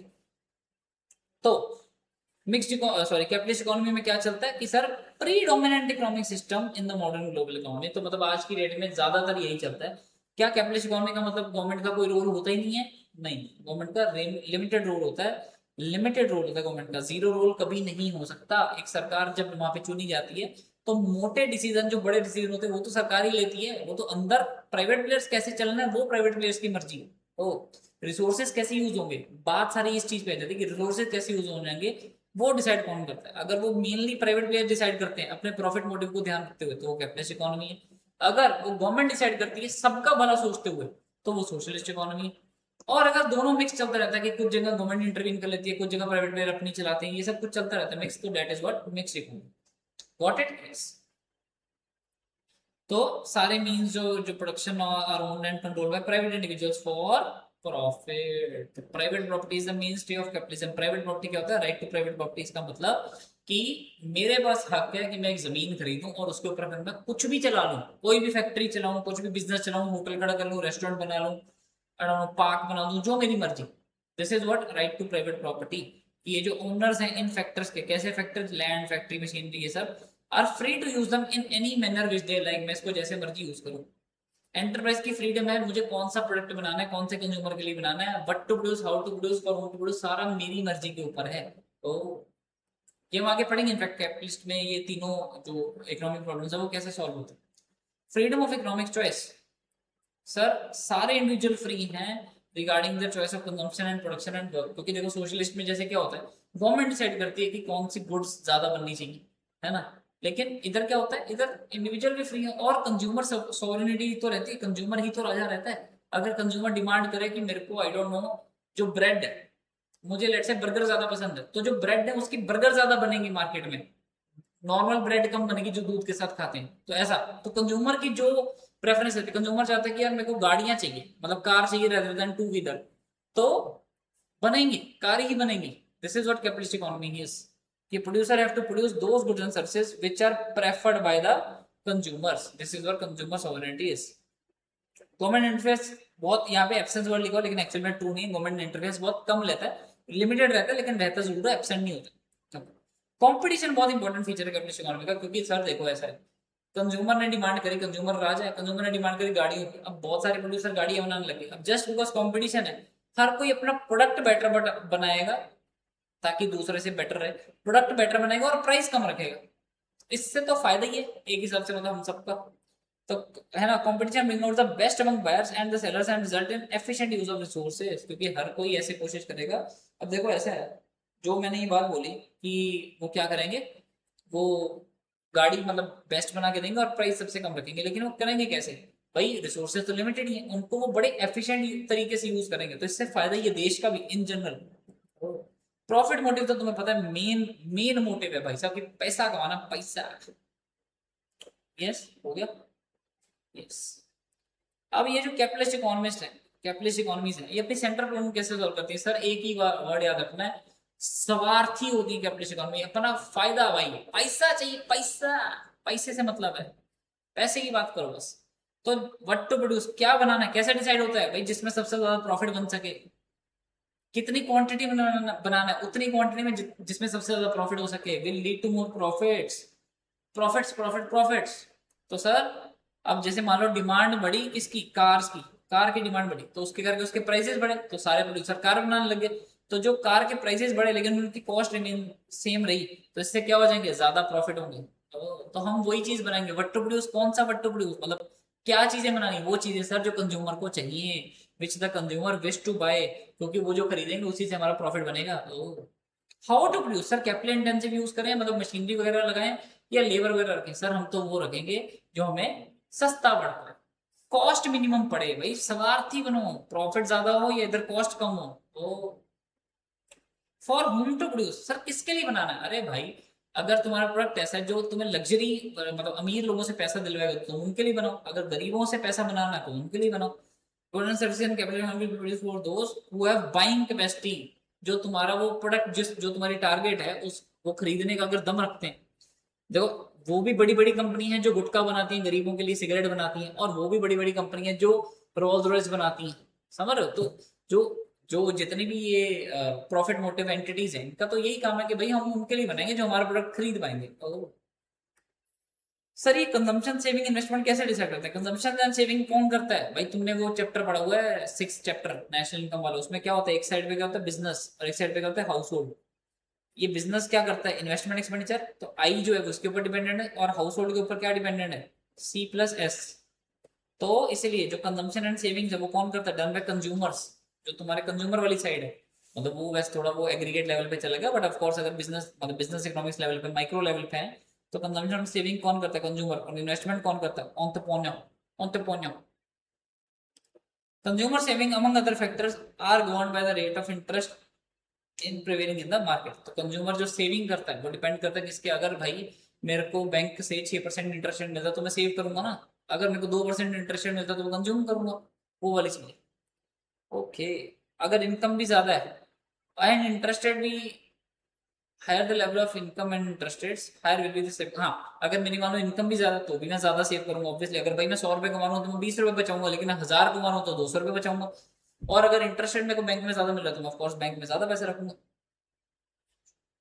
तो मिक्स्ड सॉरी कैपिटलिस्ट इकोनॉमी में क्या चलता है कि sir predominant economic system in the modern global economy, तो मतलब आज की डेट में ज्यादातर यही चलता है। क्या कैपिटलिस्ट इकोनॉमी का मतलब गवर्नमेंट का कोई रोल होता ही नहीं है? नहीं, गवर्नमेंट का लिमिटेड रोल होता है। लिमिटेड रोल होता है गवर्नमेंट का, जीरो रोल कभी नहीं हो सकता। एक सरकार जब वहां पे चुनी जाती है तो मोटे डिसीजन, जो बड़े डिसीजन होते हैं वो तो सरकार ही लेती है, वो तो अंदर प्राइवेट प्लेयर्स कैसे चलना है वो प्राइवेट प्लेयर्स की मर्जी है। तो रिसोर्सेज कैसे यूज होंगे, बात सारी इस चीज पे आ जाती है कि रिसोर्सेज कैसे यूज हो जाएंगे, वो डिसाइड कौन करता है? अगर वो मेनली प्राइवेट प्लेयर डिसाइड करते हैं अपने प्रॉफिट मोटिव को ध्यान रखते हुए, तो वो कैपिटलिस्ट इकोनॉमी है। अगर वो गवर्नमेंट डिसाइड करती है सबका भला सोचते हुए, तो वो सोशलिस्ट इकोनॉमी है। और अगर दोनों मिक्स चलता रहता है कि कुछ जगह गवर्नमेंट इंटरवीन कर लेती है, कुछ जगह प्राइवेट प्लेयर अपनी चलाते हैं, ये सब कुछ चलता रहता है मिक्स, तो that is what mixed economy. What it is? तो सारे मीन्स जो production are owned and controlled by private individuals for profit. Private property is the mainstay of capitalism. Private property क्या होता है? Right to private property. इसका मतलब कि मेरे पास हक है कि मैं एक जमीन खरीदूं और उसके ऊपर फिर मैं कुछ भी चला लूं, कोई भी फैक्ट्री चलाऊं, कुछ भी बिजनेस चलाऊं, होटल खड़ा कर लूं, रेस्टोरेंट बना लूं, पार्क बना दूं, जो मेरी मर्जी। This is what right to private property. ये जो ओनर्स हैं इन फैक्टर्स के, कैसे फैक्टर्स, लैंड, फैक्ट्री, मशीनरी, ये सब are free to use them in any manner which they like, मैं इसको जैसे मर्जी यूज करूं। एंटरप्राइज की फ्रीडम है, मुझे कौन सा प्रोडक्ट बनाना है, कौन से कंज्यूमर के लिए बनाना है, what to produce, how to produce, for whom to produce, सारा मेरी मर्जी के ऊपर है। तो ये हम आगे पढ़ेंगे इनफैक्ट कैपिटलिस्ट में ये तीनों जो इकोनॉमिक प्रॉब्लम्स है वो कैसे सॉल्व होते हैं। Freedom of economic choice, sir सारे इंडिविजुअल फ्री हैं regarding the choice of consumption and production and work. क्योंकि देखो सोशलिस्ट में जैसे क्या होता है, गवर्नमेंट डिसाइड करती है कि कौन सी गुड्स ज्यादा बननी चाहिए, है ना। लेकिन इधर क्या होता है, इधर इंडिविजुअल भी फ्री है और कंज्यूमर सोवरेनिटी तो रहती है, कंज्यूमर ही तो राजा रहता है। अगर कंज्यूमर डिमांड करे कि मेरे को आई डोंट नो जो ब्रेड है, मुझे लेट्स से बर्गर ज्यादा पसंद है, तो जो ब्रेड है उसकी बर्गर ज्यादा बनेंगी मार्केट में, नॉर्मल ब्रेड कम बनेगी जो दूध के साथ खाते हैं। तो ऐसा, तो कंज्यूमर की जो प्रेफरेंस है, कंज्यूमर चाहता है कि यार मेरे को गाड़ियां चाहिए, मतलब कार चाहिए रेदर देन टू व्हीलर, तो बनेंगी कार ही बनेंगी। This is what capitalist economy is, कि producer have to produce those goods and services which are preferred by the consumers. This is what consumer sovereignty is. Government interface बहुत यहाँ पे absence word लिखा, लेकिन actual में true नहीं, government interface बहुत कम लेता है, लिमिटेड रहता है, लेकिन रहता जरूर है, एब्सेंट नहीं होता। कंपटीशन बहुत इंपॉर्टेंट फीचर है कैपिटलिस्ट इकोनॉमी का, क्योंकि सर देखो ऐसा है, कंज्यूमर ने डिमांड करी, कंज्यूमर राजा है, कंज्यूमर ने डिमांड करी गाड़ियों की, अब बहुत सारे प्रोड्यूसर गाड़ियां बनाने लगे, अब जस्ट बिकॉज कंपटीशन है, हर कोई अपना प्रोडक्ट बेटर बनाएगा ताकि दूसरे से बेटर रहे, प्रोडक्ट बेटर बनाएगा और प्राइस कम रखेगा। इससे तो फायदा ही है एक हिसाब से, मतलब हम सबका, तो है ना। Competition bring out the best among buyers and the sellers and result in efficient use of resources, क्योंकि हर कोई ऐसे कोशिश करेगा। अब देखो ऐसा है, जो मैंने ये बात बोली कि वो क्या करेंगे, वो गाड़ी मतलब बेस्ट बना के देंगे और प्राइस सबसे कम रखेंगे, लेकिन वो करेंगे कैसे, भाई रिसोर्सेज तो लिमिटेड ही है, उनको वो बड़े एफिशिएंट तरीके से यूज करेंगे, तो इससे फायदा ये देश का भी इन जनरल। प्रॉफिट मोटिव तो तुम्हें पता है, मेन मेन मोटिव है भाई साहब, कि पैसा कमाना, पैसा। यस हो गया, यस। अब ये जो कैपिटलिस्ट इकोनॉमिस्ट है, कैपिटलिस्ट इकोनॉमीज है, ये अपनी सेंट्रल प्रॉब्लम कैसे सॉल्व करती है, सर एक ही वर्ड याद रखना है, स्वार्थी होती है कैपिटलिस्ट इकोनॉमी, अपना फायदा, भाई पैसा चाहिए, पैसा, पैसे से मतलब है, पैसे की बात करो बस। तो व्हाट टू प्रोड्यूस, क्या बनाना है, कैसे डिसाइड होता है भाई, जिसमें सबसे ज्यादा प्रॉफिट बन सके, कितनी क्वांटिटी बनाना है, उतनी क्वांटिटी में जिसमें सबसे ज्यादा प्रॉफिट हो सके, will lead to more profits, profits profit profits. तो सर अब जैसे मान लो डिमांड बढ़ी किसकी, कार्स की, कार की डिमांड बढ़ी, तो उसके करके उसके प्राइसेस बढ़े, तो सारे प्रोड्यूसर कार बनाने लगे, तो जो कार के प्राइसेस बढ़े लेकिन उनकी कॉस्ट रिमेन सेम रही, तो इससे क्या हो जाएंगे, ज्यादा प्रॉफिट होंगे। तो हम वही चीज बनाएंगे, वट टू प्रोड्यूस, कौन सा वट टू प्रोड्यूस, मतलब क्या चीजें बनानी, वो चीजें सर जो कंज्यूमर को चाहिए, which the consumer wish to buy, क्योंकि वो जो खरीदेंगे उसी से हमारा प्रॉफिट बनेगा। तो how to produce, sir capital intensive use करें, मतलब मशीनरी वगैरह लगाएं या लेबर वगैरह रखें, सर हम तो वो रखेंगे जो हमें सस्ता पड़ता है, कॉस्ट मिनिमम पड़े, भाई स्वार्थी बनो, प्रॉफिट ज्यादा हो या इधर कॉस्ट कम हो। तो for whom to produce, sir किसके लिए बनाना है, अरे भाई अगर तुम्हारा प्रोडक्ट ऐसा है जो तुम्हें लग्जरी, मतलब अमीर लोगों से पैसा दिलवाएगा, तो तुम उनके लिए बनाओ, अगर गरीबों से पैसा बनाना है तो उनके लिए बनाओ। Goods and services and capital will be produced for those who have buying capacity, जो तुम्हारा वो प्रोडक्ट, जो तुम्हारी टारगेट है उस वो खरीदने का अगर दम रखते हैं। देखो वो भी बड़ी बड़ी कंपनी है जो गुटखा बनाती हैं, गरीबों के लिए सिगरेट बनाती हैं, और वो भी बड़ी बड़ी कंपनी है जो रोल्स रॉयस बनाती हैं, समझ रहे हो। तो जो जो जितनी भी ये प्रॉफिट मोटिव एंटिटीज हैं, इनका तो यही काम है कि भाई हम उनके लिए बनाएंगे जो हमारा प्रोडक्ट खरीद पाएंगे। तो सर ये कंजम्पशन सेविंग इन्वेस्टमेंट कैसे डिसाइड करता है, कंजम्पशन एंड सेविंग कौन करता है, भाई तुमने वो चैप्टर पढ़ा हुआ है 6 चैप्टर नेशनल इनकम वाला, उसमें क्या होता है, एक साइड पे क्या होता है बिजनेस और एक साइड पे क्या होता है हाउस होल्ड। ये बिजनेस क्या करता है, इन्वेस्टमेंट एक्सपेंडिचर, तो आई जो है उसके ऊपर डिपेंडेंट है, और हाउस होल्ड के ऊपर क्या डिपेंडेंट है, C+S। तो इसीलिए जो कंजम्पशन एंड सेविंग्स है वो कौन करता है, डन बाय कंज्यूमर्स, जो तुम्हारे कंज्यूमर वाली साइड है। मतलब वो वैसे थोड़ा वो एग्रीगेट लेवल पे चलेगा, बट ऑफ कोर्स अगर बिजनेस मतलब बिजनेस इकोनॉमिक्स लेवल पे, माइक्रो लेवल पे है, तो कंजम्पशन एंड सेविंग कौन करता है, कंज्यूमर, और इन्वेस्टमेंट कौन करता है, entrepreneur. Consumer saving among other factors are governed by the rate of interest in prevailing in the market. तो कंज्यूमर जो सेविंग करता है वो डिपेंड करता है किसके, अगर भाई मेरे को बैंक से 6% इंटरेस्ट मिलता तो मैं सेव करूंगा ना, अगर मेरे को 2% इंटरेस्ट मिलता तो मैं कंज्यूम करूंगा, वो वाली चीज। ओके, अगर इनकम भी ज्यादा है एंड इंटरेस्टेड भी higher the level of income and interest rates higher will be the, हाँ अगर मेरी मान लो इनकम भी ज्यादा तो भी मैं ज्यादा सेव करूंगा ऑब्वियसली। अगर भाई मैं 100 रुपए कमा रहा हूँ तो मैं 20 रुपए बचाऊंगा, लेकिन 1000 कमा रहा हूँ तो 200 रुपए बचाऊंगा। और अगर इंटरेस्ट रेट मेरे को बैंक में ज्यादा मिल रहा है तो मैं ऑफकोर्स बैंक में ज्यादा पैसे रखूंगा।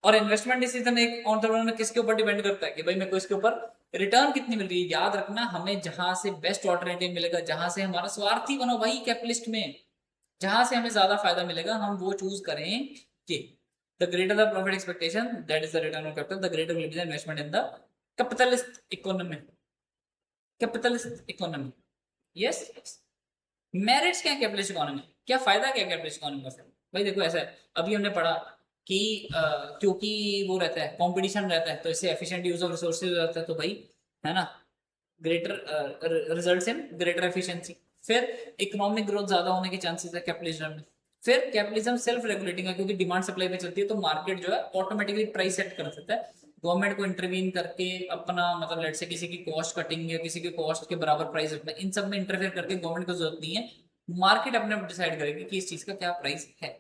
और इन्वेस्टमेंट डिसीजन एक ऑन्टरप्रेन्योर में किसके ऊपर डिपेंड करता है कि भाई मेरे को इसके ऊपर रिटर्न कितनी मिल रही है। याद रखना, हमें जहां से बेस्ट ऑल्टरनेटिव मिलेगा, जहां से हमारा स्वार्थी बनो भाई कैपिटलिस्ट में, जहां से हमें ज्यादा फायदा मिलेगा हम वो चूज करें। कि the greater the profit expectation that is the return on capital, the greater will be the investment in the capitalist economy. Capitalist economy, yes. Merits क्या है कैपिटलिस्ट इकोनॉमी, क्या फायदा क्या है कैपिटलिस्ट इकोनॉमी का? फिर भाई देखो ऐसा है, अभी हमने पढ़ा कि क्योंकि वो रहता है कंपटीशन रहता है तो इससे एफिशिएंट यूज ऑफ रिसोर्सेज हो जाता है, तो भाई है ना greater results in greater efficiency. फिर इकोनॉमिक ग्रोथ ज्यादा होने के चांसेस है कैपिटलिज्म में। फिर कैपिटलिज्म सेल्फ रेगुलेटिंग है क्योंकि डिमांड सप्लाई पे चलती है, तो मार्केट जो है ऑटोमेटिकली प्राइस सेट कर देता है। गवर्नमेंट को इंटरवीन करके अपना मतलब लेट से किसी की कॉस्ट कटिंग या किसी की कॉस्ट के बराबर प्राइस रखना, इन सब में इंटरफेयर करके गवर्नमेंट को जरूरत नहीं है। मार्केट अपने आप डिसाइड करेगी कि इस चीज का क्या प्राइस है।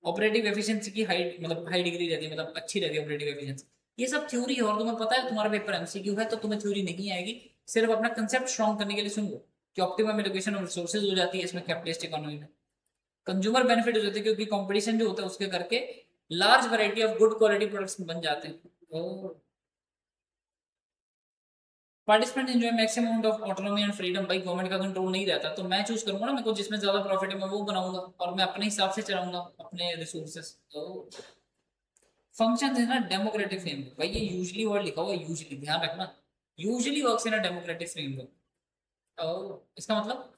ऑपरेटिव एफिशिएंसी की हाई मतलब हाई डिग्री रहती है, मतलब अच्छी रहती है ऑपरेटिव एफिशिएंसी। ये सब थ्योरी है और तुम्हें पता है तुम्हारा पेपर एमसीक्यू है तो तुम्हें थ्योरी नहीं आएगी। सिर्फ अपना कंसेप्ट स्ट्रॉन्ग करने के लिए सुन लो कि ऑप्टिमम एलोकेशन ऑफ रिसोर्सेज हो जाती है इसमें कैपिटलिस्ट इकोनॉमी में। कंज्यूमर बेनिफिट हो जाती है क्योंकि कंपटीशन जो होता है उसके करके large variety of good quality products बन जाते हैं। Participant enjoy maximum amount of autonomy and freedom, भाई गवर्नमेंट का कंट्रोल नहीं रहता तो मैं चूज करूंगा ना मेरे को जिसमें ज्यादा प्रॉफिट है मैं वो बनाऊंगा और मैं अपने हिसाब से चलाऊंगा अपने रिसोर्सेस। तो फंक्शन है ना डेमोक्रेटिक फ्रेमवर्क, भाई ये यूजली वर्ड लिखा हुआ है, यूजली ध्यान रखना, usually works in a democratic framework. इसका मतलब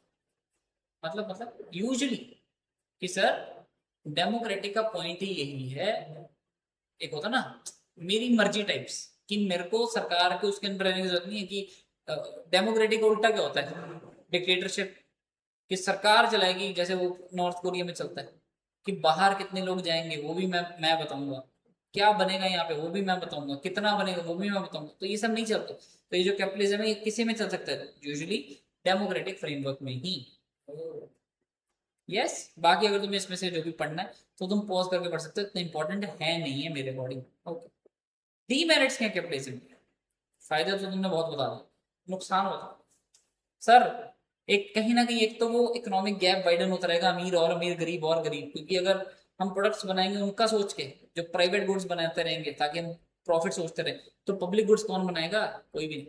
यूजली कि सर डेमोक्रेटिक का पॉइंट ही यही है, एक होता ना मेरी मर्जी टाइप्स, कि मेरे को सरकार के उसके अंदर रहने की जरूरत नहीं है। कि डेमोक्रेटिक उल्टा क्या होता है, डिक्टेटरशिप, कि सरकार चलाएगी जैसे वो नॉर्थ कोरिया में चलता है, कि बाहर कितने लोग जाएंगे वो भी मैं बताऊंगा, क्या बनेगा यहाँ पे वो भी मैं बताऊंगा, कितना बनेगा वो भी मैं बताऊंगा। तो ये सब नहीं चलता। तो ये जो कैपिटलिज्म है ये किसी में चल सकता है, यूजुअली डेमोक्रेटिक फ्रेमवर्क में ही। यस बाकी अगर तुम्हें इसमें से जो भी पढ़ना है तो तुम पॉज करके पढ़ सकते हो, इतना इंपॉर्टेंट है नहीं है मेरे अकॉर्डिंग। ओके, डीमेरिट्स क्या कैपिटलिज्म, फायदा तो तुमने बहुत बता दिया, नुकसान बता सर। एक कहीं ना कहीं एक तो वो इकोनॉमिक गैप वाइडन होता रहेगा, अमीर और अमीर, गरीब और गरीब, क्योंकि अगर हम प्रोडक्ट्स बनाएंगे उनका सोच के, जो प्राइवेट गुड्स बनाते रहेंगे ताकि हम प्रॉफिट सोचते रहे, तो पब्लिक गुड्स कौन बनाएगा, कोई भी नहीं।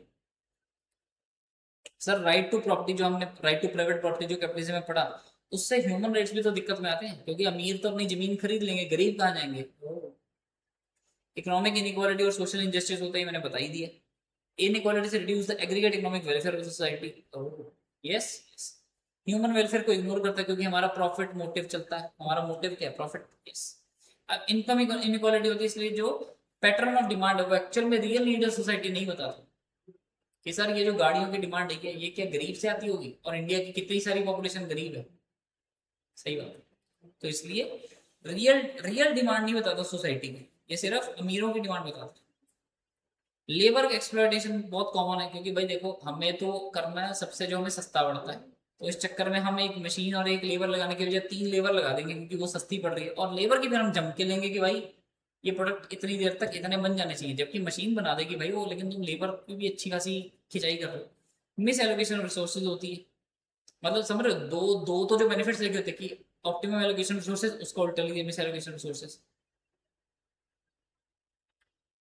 सर राइट टू प्रॉपर्टी जो हमने राइट टू प्राइवेट प्रॉपर्टी जो कैपिटलिज्म में पढ़ा, उससे ह्यूमन राइट्स भी तो दिक्कत में आते हैं, क्योंकि अमीर तो अपनी जमीन खरीद लेंगे, गरीब कहाँ जाएंगे। इकोनॉमिक इनइक्वालिटी और सोशल इंजस्टिस होता ही मैंने बता ही दिया। इनइक्वालिटी से reduce the aggregate economic welfare of society. Yes, human welfare को इग्नोर करता है क्योंकि हमारा प्रॉफिट मोटिव चलता है, हमारा मोटिव क्या है, प्रॉफिट। यस, अब इनकम इनइक्वालिटी होती है इसलिए जो पैटर्न ऑफ डिमांड है वो एक्चुअल में रियल नीड ऑफ सोसाइटी नहीं बताता। कि सर ये जो गाड़ियों की डिमांड है क्या, ये क्या गरीब से आती होगी, और इंडिया की कितनी सारी पॉपुलेशन गरीब है। सही बात है, तो इसलिए रियल रियल डिमांड नहीं बताता सोसाइटी की, ये सिर्फ अमीरों की डिमांड बताता है। लेबर एक्सप्लॉयटेशन बहुत कॉमन है क्योंकि भाई देखो हमें तो करना है सबसे जो हमें सस्ता पड़ता है, तो इस चक्कर में हम एक मशीन और एक लेबर लगाने के बजाय 3 लेबर लगा देंगे क्योंकि वो सस्ती पड़ रही है, और लेबर की फिर हम जम के लेंगे कि भाई ये प्रोडक्ट इतनी देर तक इतने बन जाने चाहिए, जबकि मशीन बना देगी भाई वो, लेकिन तुम लेबर की भी अच्छी खासी खिंचाई कर रहे हो। मिस एलोकेशन ऑफ रिसोर्सेज होती है, मतलब समझ रहे हो, दो दो तो जो बेनिफिट्स लेके होते हैं कि ऑप्टिमम एलोकेशन रिसोर्सेज, उसको उल्टा लिखिए miss allocation resources.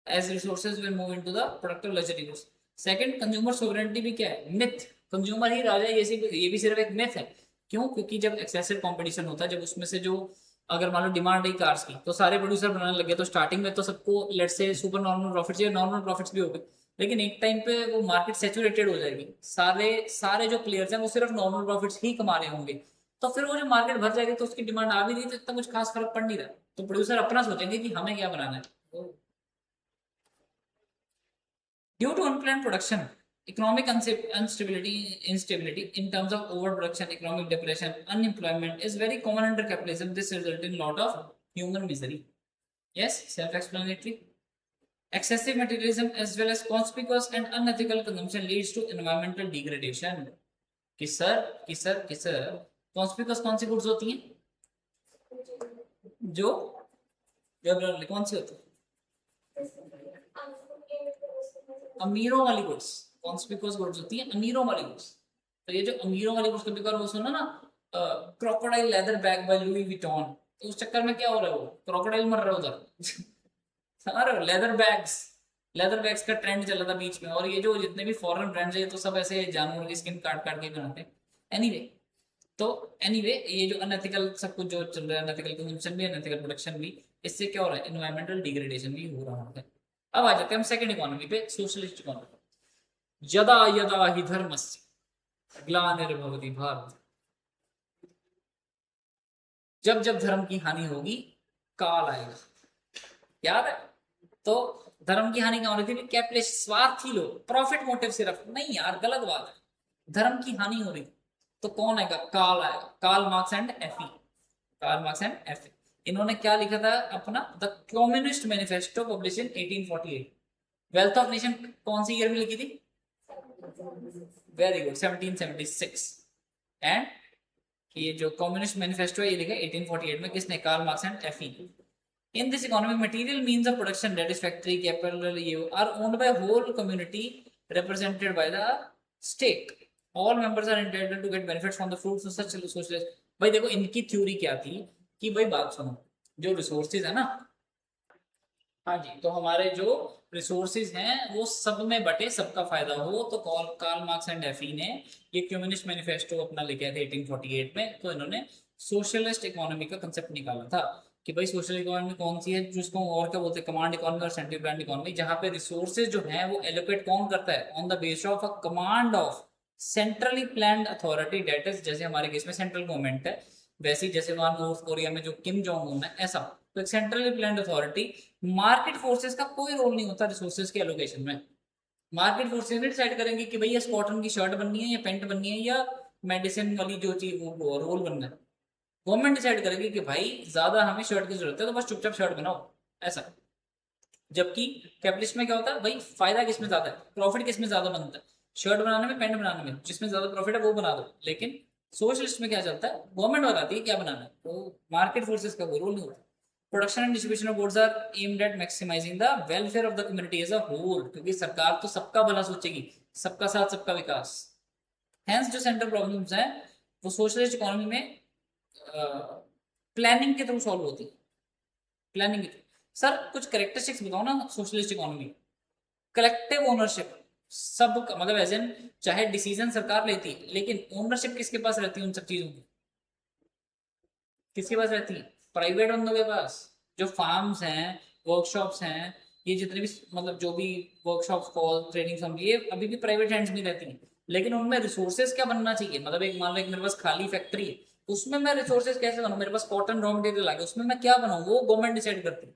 as resources will move into the productive luxury goods. Second, consumer sovereignty भी क्या है, मिथ, कंज्यूमर ही राजा है, ये भी सिर्फ एक मिथ है। क्यों, क्योंकि जब एक्सेसिव कंपटीशन होता है, जब उसमें से जो अगर मान लो डिमांड है कार्स की तो सारे प्रोड्यूसर बनाने लगे, तो स्टार्टिंग में तो सबको let's say super normal profits या नॉर्मल प्रॉफिट्स भी हो गए, लेकिन एक टाइम पे वो मार्केट सेचुरेटेड हो जाएगी, सारे सारे जो प्लेयर्स हैं वो सिर्फ नॉर्मल प्रॉफिट्स ही कमा रहे होंगे, तो फिर वो जो मार्केट भर जाएगी तो उसकी डिमांड आ भी रही तो इतना कुछ खास फर्क पड़ नहीं रहा, तो प्रोड्यूसर अपना सोचेंगे कि हमें क्या बनाना है। Due to unplanned production, economic instability in terms of overproduction, economic depression, unemployment is very common under capitalism. This results in a lot of human misery. Yes, self-explanatory. Excessive materialism as well as conspicuous and unethical consumption leads to environmental degradation. किसर conspicuous कौन सी goods होती हैं, जो जो कौन सी होती है, अमीरों वाली गुड्स, कॉन्स्पिकुअस गुड्स होती है अमीरों वाली गुड्स। तो ये जो अमीरों वाली गुड्स, कभी कभार वो सुना ना, crocodile leather bag by Louis Vuitton, तो उस चक्कर में क्या हो रहा है, वो क्रोकोडाइल मर रहा है उधर। अरे लेदर बैग्स का ट्रेंड चला था बीच में, और ये जो जितने भी फॉरेन ब्रांड्स है ये तो सब ऐसे जानवर की स्किन काट काट के बनाते हैं। एनीवे, तो एनीवे ये जो अनएथिकल सब कुछ जो चल रहा है, अनएथिकल कंजम्पशन भी, अनएथिकल प्रोडक्शन भी, इससे क्या हो रहा है, एनवायरमेंटल डिग्रेडेशन भी हो रहा है। अब आ जाते हैं हम सेकंड इकोनॉमी पे, सोशलिस्ट इकोनॉमी। यदा यदा हि धर्मस्य ग्लानिर्भवति भारत, जब जब धर्म की हानि होगी काल आएगा। याद है? तो धर्म की हानि क्या हो रही थी, कैपिटलिस्ट स्वार्थी लोग, प्रॉफिट मोटिव सिर्फ नहीं यार, गलत बात है, धर्म की हानि हो रही थी, तो कौन आएगा, काल आएगा। कार्ल मार्क्स एंड एफई, कार्ल मार्क्स एंड एफई, इन्होंने क्या लिखा था अपना, the communist manifesto publish in 1848। Wealth of nation कौन सी ईयर में लिखी थी, वेरी गुड, 1776। एंड ये जो कम्युनिस्ट मैनिफेस्टो है ये लिखा 1848 में, किसने, कार्ल मार्क्स एंड एफई। In this economy, material means of production, that is factory, capital, you are owned by whole community represented by the state. All members are entitled to get benefits from the fruits of such socialist। भाई देखो इनकी theory क्या थी, कि भाई बात सुनो, जो रिसोर्सेज है ना, हाँ जी, तो हमारे जो रिसोर्सेज हैं वो सब में बटे, सबका फायदा हो, तो कार्ल मार्क्स एंड एफी ने ये कम्युनिस्ट मैनिफेस्टो अपना लेके थे 1848 में। तो इन्होंने सोशलिस्ट इकोनॉमी का कंसेप्ट निकाला था कि भाई सोशल इकोनॉमी कौन सी है, जिसको और क्या बोलते हैं, कमांड इकोनॉमी और सेंट्रल प्लान इकोनॉमी, जहां पे रिसोर्सेज जो है वो एलोकेट कौन करता है, on the base of a command of centrally planned authority, that is, जैसे हमारे केस में सेंट्रल गवर्नमेंट है, वैसे ही जैसे वहां नॉर्थ कोरिया में जो किम जोंग उन है, ऐसा। तो एक centrally planned authority, market forces का कोई रोल नहीं होता रिसोर्सेज के एलोकेशन में। मार्केट फोर्सेस ने डिसाइड करेंगे कि भाई ये कॉटन की शर्ट बननी है या पेंट बननी है या मेडिसिन वाली जो चीज वो रोल बनना है, गवर्नमेंट डिसाइड करेगी कि भाई ज्यादा हमें शर्ट की जरूरत है तो बस चुपचाप शर्ट बनाओ, ऐसा। जबकि कैपिटलिस्ट में क्या होता है भाई, फायदा किसमें ज्यादा है, प्रॉफिट किसमें ज्यादा बनता है, शर्ट बनाने में, पैंट बनाने में, जिसमें ज्यादा प्रॉफिट है वो बना दो। लेकिन सोशलिस्ट में क्या चलता है, गवर्नमेंट बताती है क्या बनाना है, तो मार्केट फोर्सेस का कोई रोल नहीं होता। Production and distribution of goods are aimed at maximising the welfare of the community as a whole, क्योंकि सरकार तो सबका भला सोचेगी, सबका साथ सबका विकास। हेंस जो सेंट्रल प्रॉब्लम्स हैं वो सोशलिस्ट इकोनॉमी में प्लानिंग के थ्रू सॉल्व होती है, प्लानिंग के थ्रू। सर कुछ करेक्टरिस्टिक्स बताओ ना सोशलिस्ट इकोनॉमी। कलेक्टिव ओनरशिप, सब मतलब एज एन, चाहे डिसीजन सरकार लेती है लेकिन ओनरशिप किसके पास रहती है उन सब चीजों की, किसके पास रहती है, प्राइवेट बंदों के पास। जो फार्म्स हैं, वर्कशॉप्स हैं, ये जितने भी मतलब जो भी वर्कशॉप्स, कॉल, ट्रेनिंग, ये अभी भी प्राइवेट हैंड्स में रहती हैं। लेकिन उनमें रिसोर्सेज क्या बनना चाहिए, मतलब एक मान लो एक मेरे पास खाली फैक्ट्री है, उसमें मैं रिसोर्सेज कैसे बनाऊं, मेरे पास कॉटन रॉ मटेरियल आ गया, उसमें मैं क्या बनाऊं, वो गवर्नमेंट डिसाइड करती है।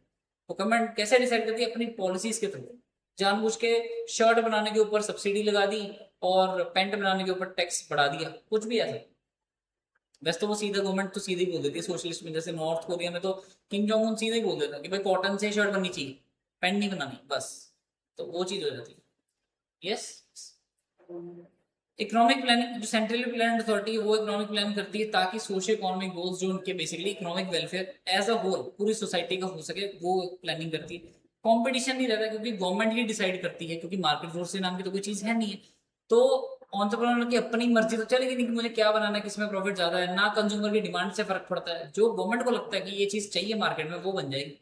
तो गवर्नमेंट कैसे डिसाइड करती है, अपनी पॉलिसीज के थ्रू। जानबूझ के शर्ट बनाने के ऊपर सब्सिडी लगा दी और पैंट बनाने के ऊपर टैक्स बढ़ा दिया, कुछ भी ऐसा। वैसे तो वो सीधा गवर्नमेंट तो सीधे ही बोल देती है सोशलिस्ट में, जैसे नॉर्थ कोरिया में तो किम जोंग उन सीधे ही बोल देता है कि भाई कॉटन से शर्ट बननी चाहिए, पैंट नहीं बनानी, बस। तो वो चीज हो जाती है। यस, इकोनॉमिक प्लानिंग, जो सेंट्रली प्लान अथॉरिटी है वो इकोनॉमिक प्लान करती है ताकि सोशल इकोनॉमिक गोल्स जो उनके basically economic welfare as a whole पूरी सोसाइटी का हो सके, वो प्लानिंग करती है। कंपटीशन नहीं रहता क्योंकि गवर्नमेंट ही डिसाइड करती है, क्योंकि मार्केट फोर्स नाम की तो कोई चीज है नहीं है। तो ऑन्टरप्रेन्योर की अपनी मर्जी तो चलेगी नहीं कि मुझे क्या बनाना है, किसमें प्रॉफिट ज्यादा है, ना कंज्यूमर की डिमांड से फर्क पड़ता है। जो गवर्नमेंट को लगता है कि ये चीज चाहिए मार्केट में, वो बन जाएगी।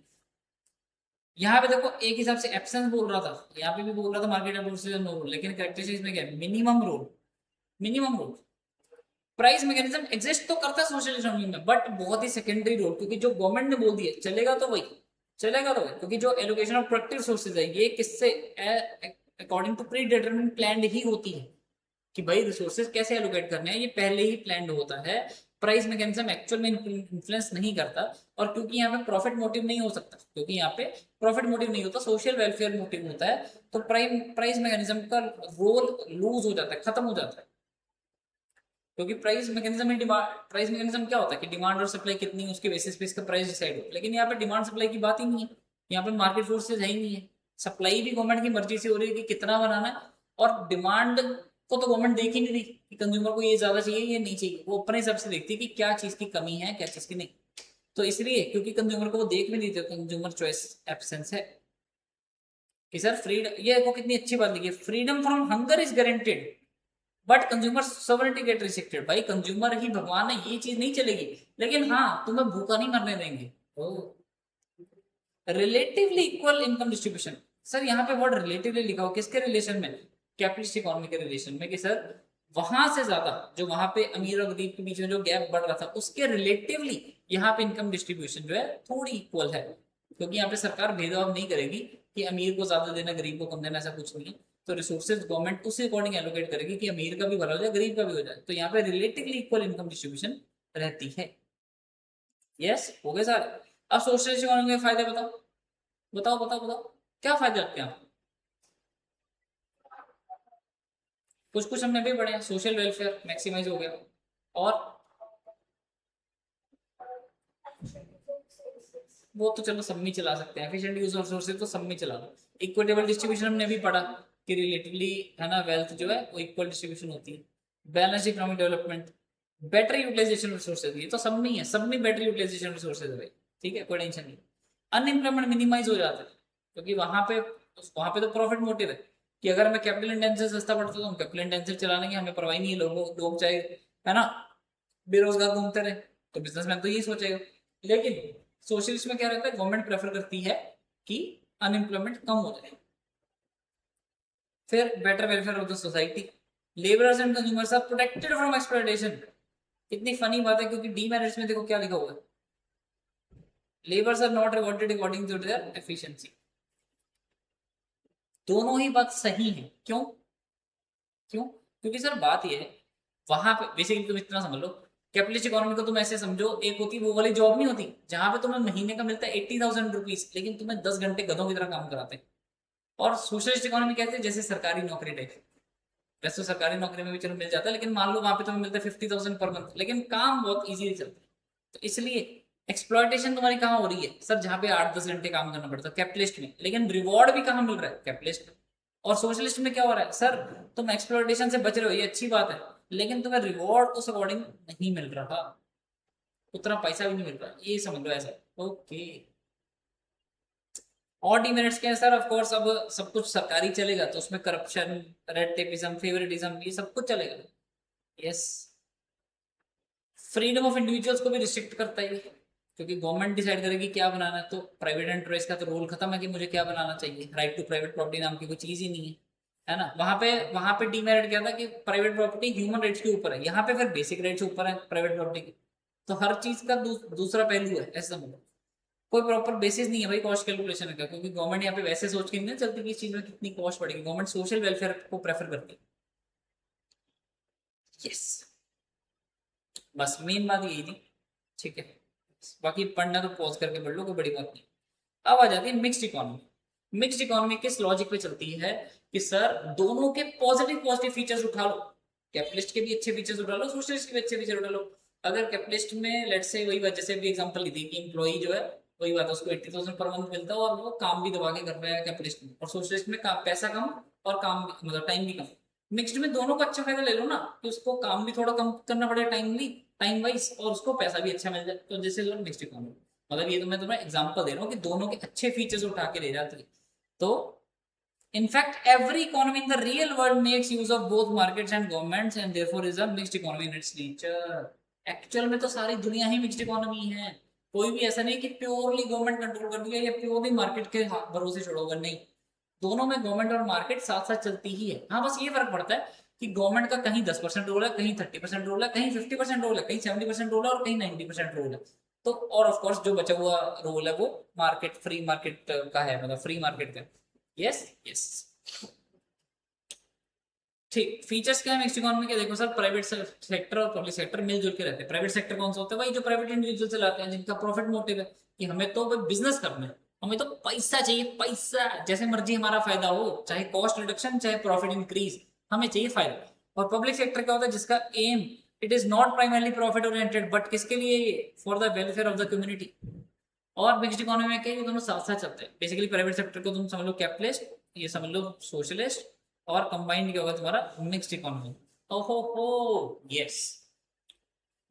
यहाँ पे देखो एक हिसाब से एब्सेंस बोल रहा था, यहाँ पे भी बोल रहा था मार्केट फोर्सेज नो रूल, लेकिन कैरेक्टरिस्टिक्स में क्या है, minimum rule, minimum rule. Price mechanism exist तो करता है सोशल इकोनॉमी में, बट बहुत ही सेकेंडरी रोल, क्योंकि जो गवर्नमेंट ने बोल दिया चलेगा तो वही चलेगा, तो वही, क्योंकि जो एलोकेशन ऑफ प्रोडक्टिव सोर्सेज है ये किससे, according to pre determined plan ही होती है, कि भाई रिसोर्सेज कैसे एलोकेट करने हैं ये पहले ही प्लान्ड होता है। प्राइस मैकेनिज्म एक्चुअल में इन्फ्लुएंस नहीं करता, और क्योंकि यहाँ पे प्रॉफिट मोटिव नहीं हो सकता, क्योंकि यहाँ पे प्रॉफिट मोटिव नहीं होता, सोशल वेलफेयर मोटिव होता है, तो प्राइस मैकेनिज्म का रोल लूज हो जाता है, खत्म हो जाता है। क्योंकि प्राइस मैकेनिज्म में डिमांड, प्राइस मैकेनिज्म क्या होता है कि डिमांड और सप्लाई कितनी है उसके बेसिस पे इसका प्राइस डिसाइड हो, लेकिन यहाँ पे डिमांड सप्लाई की बात ही नहीं है, यहाँ पे मार्केट फोर्सेज है ही नहीं है। सप्लाई भी गवर्नमेंट की मर्जी से हो रही है कि कितना बनाना है, और डिमांड को तो गवर्नमेंट देख ही नहीं रही कि कंज्यूमर को ये ज्यादा चाहिए ये नहीं चाहिए, वो अपने हिसाब से देखती है कि क्या चीज की कमी है क्या चीज की नहीं। तो इसलिए क्योंकि कंज्यूमर को वो देख भी नहीं देते, कंज्यूमर चॉइस एब्सेंस है। कि सर फ्रीडम, ये देखो कितनी अच्छी बात लिखी है, freedom from hunger is guaranteed but consumer sovereignty get restricted. भाई कंज्यूमर ही भगवान है, ये चीज नहीं चलेगी, लेकिन हाँ तुम्हें भूखा नहीं मरने देंगे। Relatively equal income distribution, sir यहाँ पे वर्ड रिलेटिवली लिखा हो, किसके रिलेशन में? कैपिटलिस्ट इकोनॉमी के रिलेशन में, कि सर वहां से ज्यादा जो वहां पे अमीर और गरीब के बीच में जो गैप बढ़ रहा था उसके रिलेटिवली यहाँ पे इनकम डिस्ट्रीब्यूशन जो है थोड़ी इक्वल है, क्योंकि यहाँ पे सरकार भेदभाव नहीं करेगी कि अमीर को ज्यादा देना गरीब को कम देना, ऐसा कुछ नहीं है। तो रिसोर्सेज गवर्नमेंट उसी अकॉर्डिंग एलोकेट करेगी कि अमीर का भी भला हो जाए गरीब का भी हो जाए, तो यहाँ पे रिलेटिवली इक्वल इनकम डिस्ट्रीब्यूशन रहती है। यस हो गए सर। अब सोशलिस्ट इकोनॉमी के फायदे बताओ, बताओ बताओ बताओ, क्या फायदे लगते हैं आपको? कुछ कुछ हमने भी पढ़े हैं, सोशल वेलफेयर मैक्सिमाइज हो गया, और वो तो चलो सब में चला सकते हैं, एफिशिएंट यूज ऑफ रिसोर्सेज तो सब में चला लो। इक्विटेबल डिस्ट्रीब्यूशन हमने भी पढ़ा कि रिलेटिवली है ना वेल्थ जो है वो इक्वल डिस्ट्रीब्यूशन होती है। Balance economic development, better utilisation resources, ये तो सब में ही है, सब में बेटर यूटिलाइजेशन रिसोर्सेज है भाई, ठीक है कोई टेंशन नहीं। अनएम्प्लॉयमेंट मिनिमाइज हो जाता है, क्योंकि वहां पे तो प्रॉफिट मोटिव है कि अगर मैं कैपिटल इंटेंसिव सस्ता पड़ता तो हम कैपिटल इंटेंसिव चलाने की हमें परवाही नहीं है, लोग चाहे है ना बेरोजगार घूमते रहे, तो बिजनेसमैन तो यही सोचेगा। लेकिन सोशलिस्ट में क्या रहता है, गवर्नमेंट प्रेफर करती है कि अनएम्प्लॉयमेंट कम हो जाए। फिर better welfare of the society, labourers and consumers are protected from exploitation. कितनी फनी बात है, क्योंकि डीमेरिट्स में देखो क्या लिखा हुआ है, labours are not rewarded according to their efficiency. दोनों ही बात सही है, क्यों? क्यों? क्योंकि सर बात यह है, वहां पे बेसिकली तुम इतना समझ लो, कैपिटलिस्ट इकोनॉमी को तुम ऐसे समझो, एक होती वो वाली जॉब नहीं होती जहां पे तुम्हें महीने का मिलता है 80,000 रुपीज, लेकिन तुम्हें 10 घंटे गधों की तरह काम कराते हैं। और सोशलिस्ट इकोनॉमी कहते हैं जैसे सरकारी नौकरी टाइप, वैसे तो सरकारी नौकरी में भी चलो मिल जाता है, लेकिन मान लो वहां पे तुम्हें मिलता है 50,000 पर मंथ, लेकिन काम बहुत इजीली चलता है। तो इसलिए एक्सप्लॉयटेशन तुम्हारी कहाँ हो रही है सर, जहाँ पे 8-10 घंटे काम करना पड़ता है कैपिटलिस्ट में, लेकिन रिवॉर्ड भी कहाँ मिल रहा है? कैपिटलिस्ट में। और सोशलिस्ट में क्या हो रहा है सर, तुम एक्सप्लॉयटेशन से बच रहे हो, ये अच्छी बात है, लेकिन तुम्हें रिवॉर्ड उस अकॉर्डिंग नहीं मिल रहा, उतना पैसा भी नहीं मिल रहा, ये समझ लो ऐसा। ओके, और डीमेरिट्स क्या है सर? ऑफ कोर्स अब सब कुछ सरकारी चलेगा तो उसमें करप्शन, रेड टेपिज्म, फेवरेटिज्म, ये सब कुछ चलेगा। यस, फ्रीडम ऑफ इंडिविजुअल्स को भी रिस्ट्रिक्ट करता है, क्योंकि गवर्नमेंट डिसाइड करेगी क्या बनाना है, तो प्राइवेट एंटरप्राइज का तो रोल खत्म है कि मुझे क्या बनाना चाहिए, राइट टू प्राइवेट प्रॉपर्टी नाम की कोई चीज ही नहीं है ना। वहां पे डीमेरिट क्या था कि प्राइवेट प्रॉपर्टी ह्यूमन राइट्स के ऊपर है, यहाँ पे फिर बेसिक राइट्स ऊपर है प्राइवेट प्रॉपर्टी के। तो हर चीज का दूसरा पहलू है, ऐसा समझो। कोई प्रॉपर बेसिस नहीं है भाई कॉस्ट कैलकुलेशन का, क्योंकि गवर्नमेंट यहाँ पे वैसे सोच के नहीं चलती कि इस चीज में कितनी कॉस्ट पड़ेगी, गवर्नमेंट सोशल वेलफेयर को प्रेफर करती है। यस, बस मेन बात यही थी, ठीक है। बाकी पढ़ना तो पॉज करके पढ़ लो, कोई बड़ी बात नहीं। अब आ जाती है मिक्स्ड इकोनॉमी। मिक्स्ड इकोनॉमी किस लॉजिक पे चलती है कि सर दोनों के पॉजिटिव पॉजिटिव फीचर्स उठा लो, कैपिटलिस्ट के भी अच्छे फीचर्स उठा लो, सोशलिस्ट के भी अच्छे फीचर उठा लो। अगर कैपिटलिस्ट में लेट्स से वही बात, जैसे भी एग्जांपल ली थी कि एम्प्लॉई जो है वही बात है, उसको 80,000 पर मंथ मिलता है और वो काम भी दबा के कर रहा है कैपिटलिस्ट में, और सोशलिस्ट में पैसा कम और काम मतलब टाइम भी कम। मिक्स्ड में दोनों का अच्छा फायदा ले लो ना, कि उसको काम भी थोड़ा कम करना पड़ेगा टाइम वाइज, और उसको पैसा भी अच्छा मिल जाए, तो जैसे मिक्स्ड इकोनॉमी। मतलब ये तो मैं तुम्हें एग्जांपल दे रहा हूँ कि दोनों के अच्छे फीचर्स उठा के ले जाती है। तो in fact every economy in the real world makes use of both markets and governments and therefore is a mixed economy in its nature. Actual में तो सारी दुनिया ही मिक्स्ड इकोनॉमी है, कोई भी ऐसा नहीं कि प्योरली गवर्नमेंट कंट्रोल कर दिया या प्योरली मार्केट के भरोसे छोड़ोगे, नहीं। दोनों में गवर्नमेंट और मार्केट साथ साथ चलती ही है। हाँ बस ये फर्क पड़ता है कि गवर्नमेंट का कहीं 10% रोल है, कहीं 30% रोल है, कहीं 50% रोल है, कहीं 70% रोल है और कहीं 90% रोल है। तो और ऑफ कोर्स जो बचा हुआ रोल है वो मार्केट, फ्री मार्केट का है, मतलब फ्री मार्केट का। यस यस, ठीक। फीचर्स क्या है मिक्स्ड इकोनॉमी के? देखो सर, प्राइवेट सेक्टर और पब्लिक सेक्टर मिलजुल के रहते हैं। प्राइवेट सेक्टर कौन सा होता है भाई? जो प्राइवेट इंडिविजुअल चलाते हैं, जिनका प्रॉफिट मोटिव है कि हमें तो बिजनेस करना है, हमें तो पैसा चाहिए, पैसा जैसे मर्जी हमारा फायदा हो, चाहे कॉस्ट रिडक्शन चाहे प्रॉफिट इंक्रीज, हमें चाहिए फायदा। और पब्लिक सेक्टर क्या होता है? जिसका aim it is not primarily profit oriented, but किसके लिए? For the welfare of the community. और मिक्स्ड इकोनॉमी में क्या है? ये दोनों साथ साथ चलते हैं। बेसिकली प्राइवेट सेक्टर को तुम समझ लो कैपिटलिस्ट, ये समझ लो सोशलिस्ट, और कंबाइंड क्या होगा तुम्हारा? Mixed economy. ओहो हो, yes,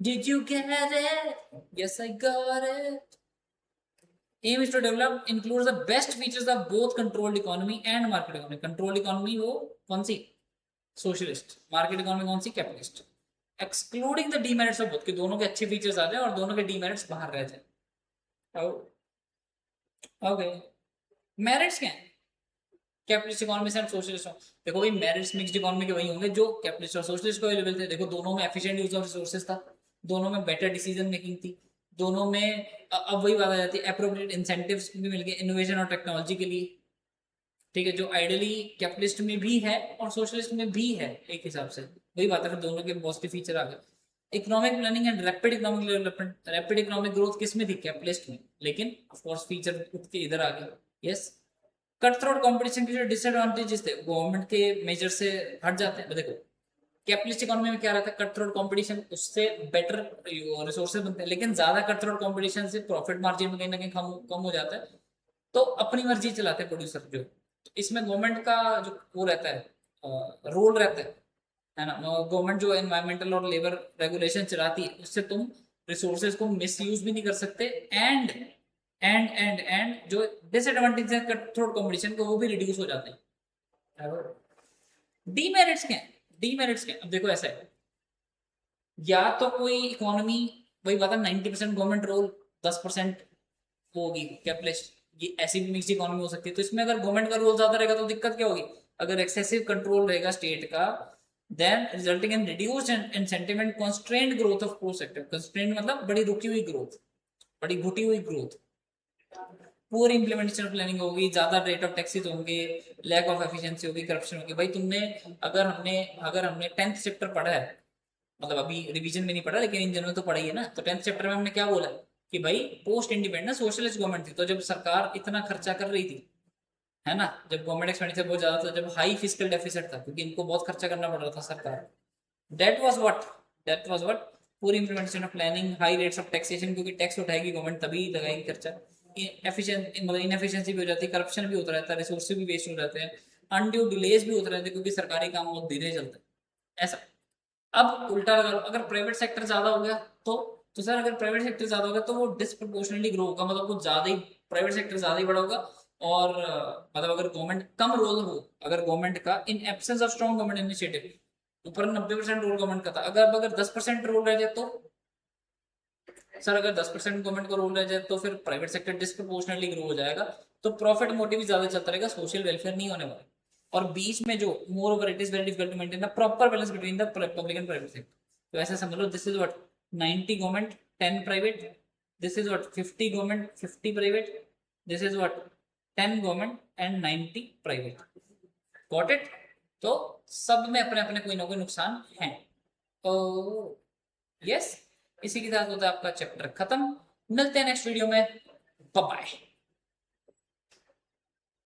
did you get it? Yes I got it. Aim is to develop include the best features of both controlled economy and market economy. Controlled economy वो कौन सी, सोशलिस्ट, मार्केट इकोनॉमी कौन सी, capitalist. Excluding the demerits of both, कि दोनों के अच्छे features आ जाए और दोनों के डीमेरिट्स बाहर रह जाए। ओके, मेरिट्स क्या है कैपिटलिस्ट इकोनॉमी से सोशलिस्ट। देखो भाई मेरिट्स मिक्स्ड इकोनॉमी के वही होंगे जो कैपिटलिस्ट और सोशलिस्ट को अवेलेबल थे। देखो दोनों में एफिशिएंट यूज ऑफ रिसोर्सेज था, दोनों में बेटर डिसीजन मेकिंग थी, दोनों में अब वही बात आ जाती है एप्रोप्रिएट इंसेंटिव्स भी मिल गए इनोवेशन और टेक्नोलॉजी के लिए। ठीक है, जो आइडियली कैपिटलिस्ट में भी है और सोशलिस्ट में भी है एक हिसाब से, वही बात है, फिर दोनों के पॉजिटिव फीचर आ गए। Economic planning and rapid economic development, rapid economic growth किस में थी, कैपिटलिस्ट में, लेकिन ऑफ कोर्स फीचर उठ के इधर आ गया। यस, कट थ्रोट कंपटीशन के जो डिसएडवांटेजेस थे गवर्नमेंट के मेजर से हट जाते हैं। देखो कैपिटलिस्ट इकोनॉमी में क्या रहता है, कट थ्रोट कंपटीशन, उससे बेटर रिसोर्सेज बनते हैं, लेकिन ज्यादा कट थ्रोट कंपटीशन से प्रॉफिट मार्जिन में कहीं ना कहीं कम हो जाता है, तो अपनी मर्जी चलाते हैं प्रोड्यूसर जो। तो इसमें गवर्नमेंट का जो वो रहता है रोल रहता है ना। गवर्नमेंट जो एनवायरमेंटल और लेबर रेगुलेशन चलाती है उससे तुम रिसोर्सेज को मिसयूज भी नहीं कर सकते, एंड जो डिसएडवांटेज है कट थ्रोट कंपटीशन को वो भी रिड्यूस हो जाते हैं। डीमेरिट्स क्या है, डीमेरिट्स क्या है, अब देखो ऐसा है, या तो कोई इकोनॉमी, वही बात है 90% गवर्नमेंट रोल 10% होगी कैपिटलिस्ट, ये ऐसी भी मिक्स्ड इकोनॉमी हो सकती है। तो इसमें अगर गवर्नमेंट का रोल ज्यादा रहेगा तो दिक्कत क्या होगी, अगर एक्सेसिव कंट्रोल रहेगा स्टेट का, then resulting in reduced incentive and constrained growth of core sector. Constrained मतलब बड़ी रुकी हुई ग्रोथ, बड़ी घुटी हुई ग्रोथ, पूरी इंप्लीमेंटेशन ऑफ प्लानिंग होगी, ज्यादा रेट ऑफ टैक्सेस होंगे, लैक ऑफ एफिशिएंसी होगी, करप्शन होगी। भाई तुमने अगर हमने 10th चैप्टर पढ़ा है, मतलब अभी रिवीजन में नहीं पढ़ा लेकिन इन जनरल तो पढ़ा ही है ना, तो 10th चैप्टर में हमने क्या बोला कि भाई पोस्ट इंडिपेंडेंस सोशलिस्ट गवर्नमेंट थी, तो जब सरकार इतना खर्चा कर रही थी, है ना, जब गवर्नमेंट एक्सपेंडिचर बहुत ज्यादा था, जब हाई फिजिकल डेफिसिट था क्योंकि इनको बहुत खर्चा करना पड़ रहा था सरकार, दैट वाज व्हाट पूरी implementation of planning, high rates of taxation, क्योंकि टैक्स उठाएगी गवर्नमेंट तभी लगाएगी खर्चा, एफिशिएंट मतलब इनएफिशिएंसी भी हो जाती है, करप्शन भी होता रहता है, रिसोर्सेज भी वेस्ट हो जाते हैं, अनड्यू डिलेज भी होते रहते हैं क्योंकि सरकारी काम बहुत धीरे चलते हैं ऐसा। अब उल्टा लगा लो, अगर प्राइवेट सेक्टर ज्यादा हो गया तो सर अगर प्राइवेट सेक्टर ज्यादा होगा तो वो डिस्प्रपोर्शनली ग्रो होगा, मतलब कुछ ज्यादा ही प्राइवेट सेक्टर ज्यादा ही बड़ा होगा। और मतलब अगर गवर्नमेंट कम रोल हो, अगर गवर्नमेंट का in absence of strong government initiative, ऊपर 90% रोल गवर्नमेंट का था, अगर 10% रोल रह जाए तो सर अगर 10% गवर्नमेंट का रोल रह जाए तो फिर प्राइवेट सेक्टर डिस्प्रपोर्शनली ग्रो हो जाएगा, तो प्रॉफिट मोटिव ज्यादा चलता रहेगा, सोशल वेलफेयर नहीं होने वाला। और बीच में जो moreover it is very difficult to maintain the proper balance between the public and private sector. तो ऐसा समझ लो this is what 90 government 10 private, this is what 50 government 50 private, this is what 10 government and 90 private. Got it. तो सब में अपने अपने कोई ना कोई नुकसान है। तो यस, इसी के साथ होता है आपका चैप्टर खत्म। मिलते हैं नेक्स्ट वीडियो में, बाय बाय।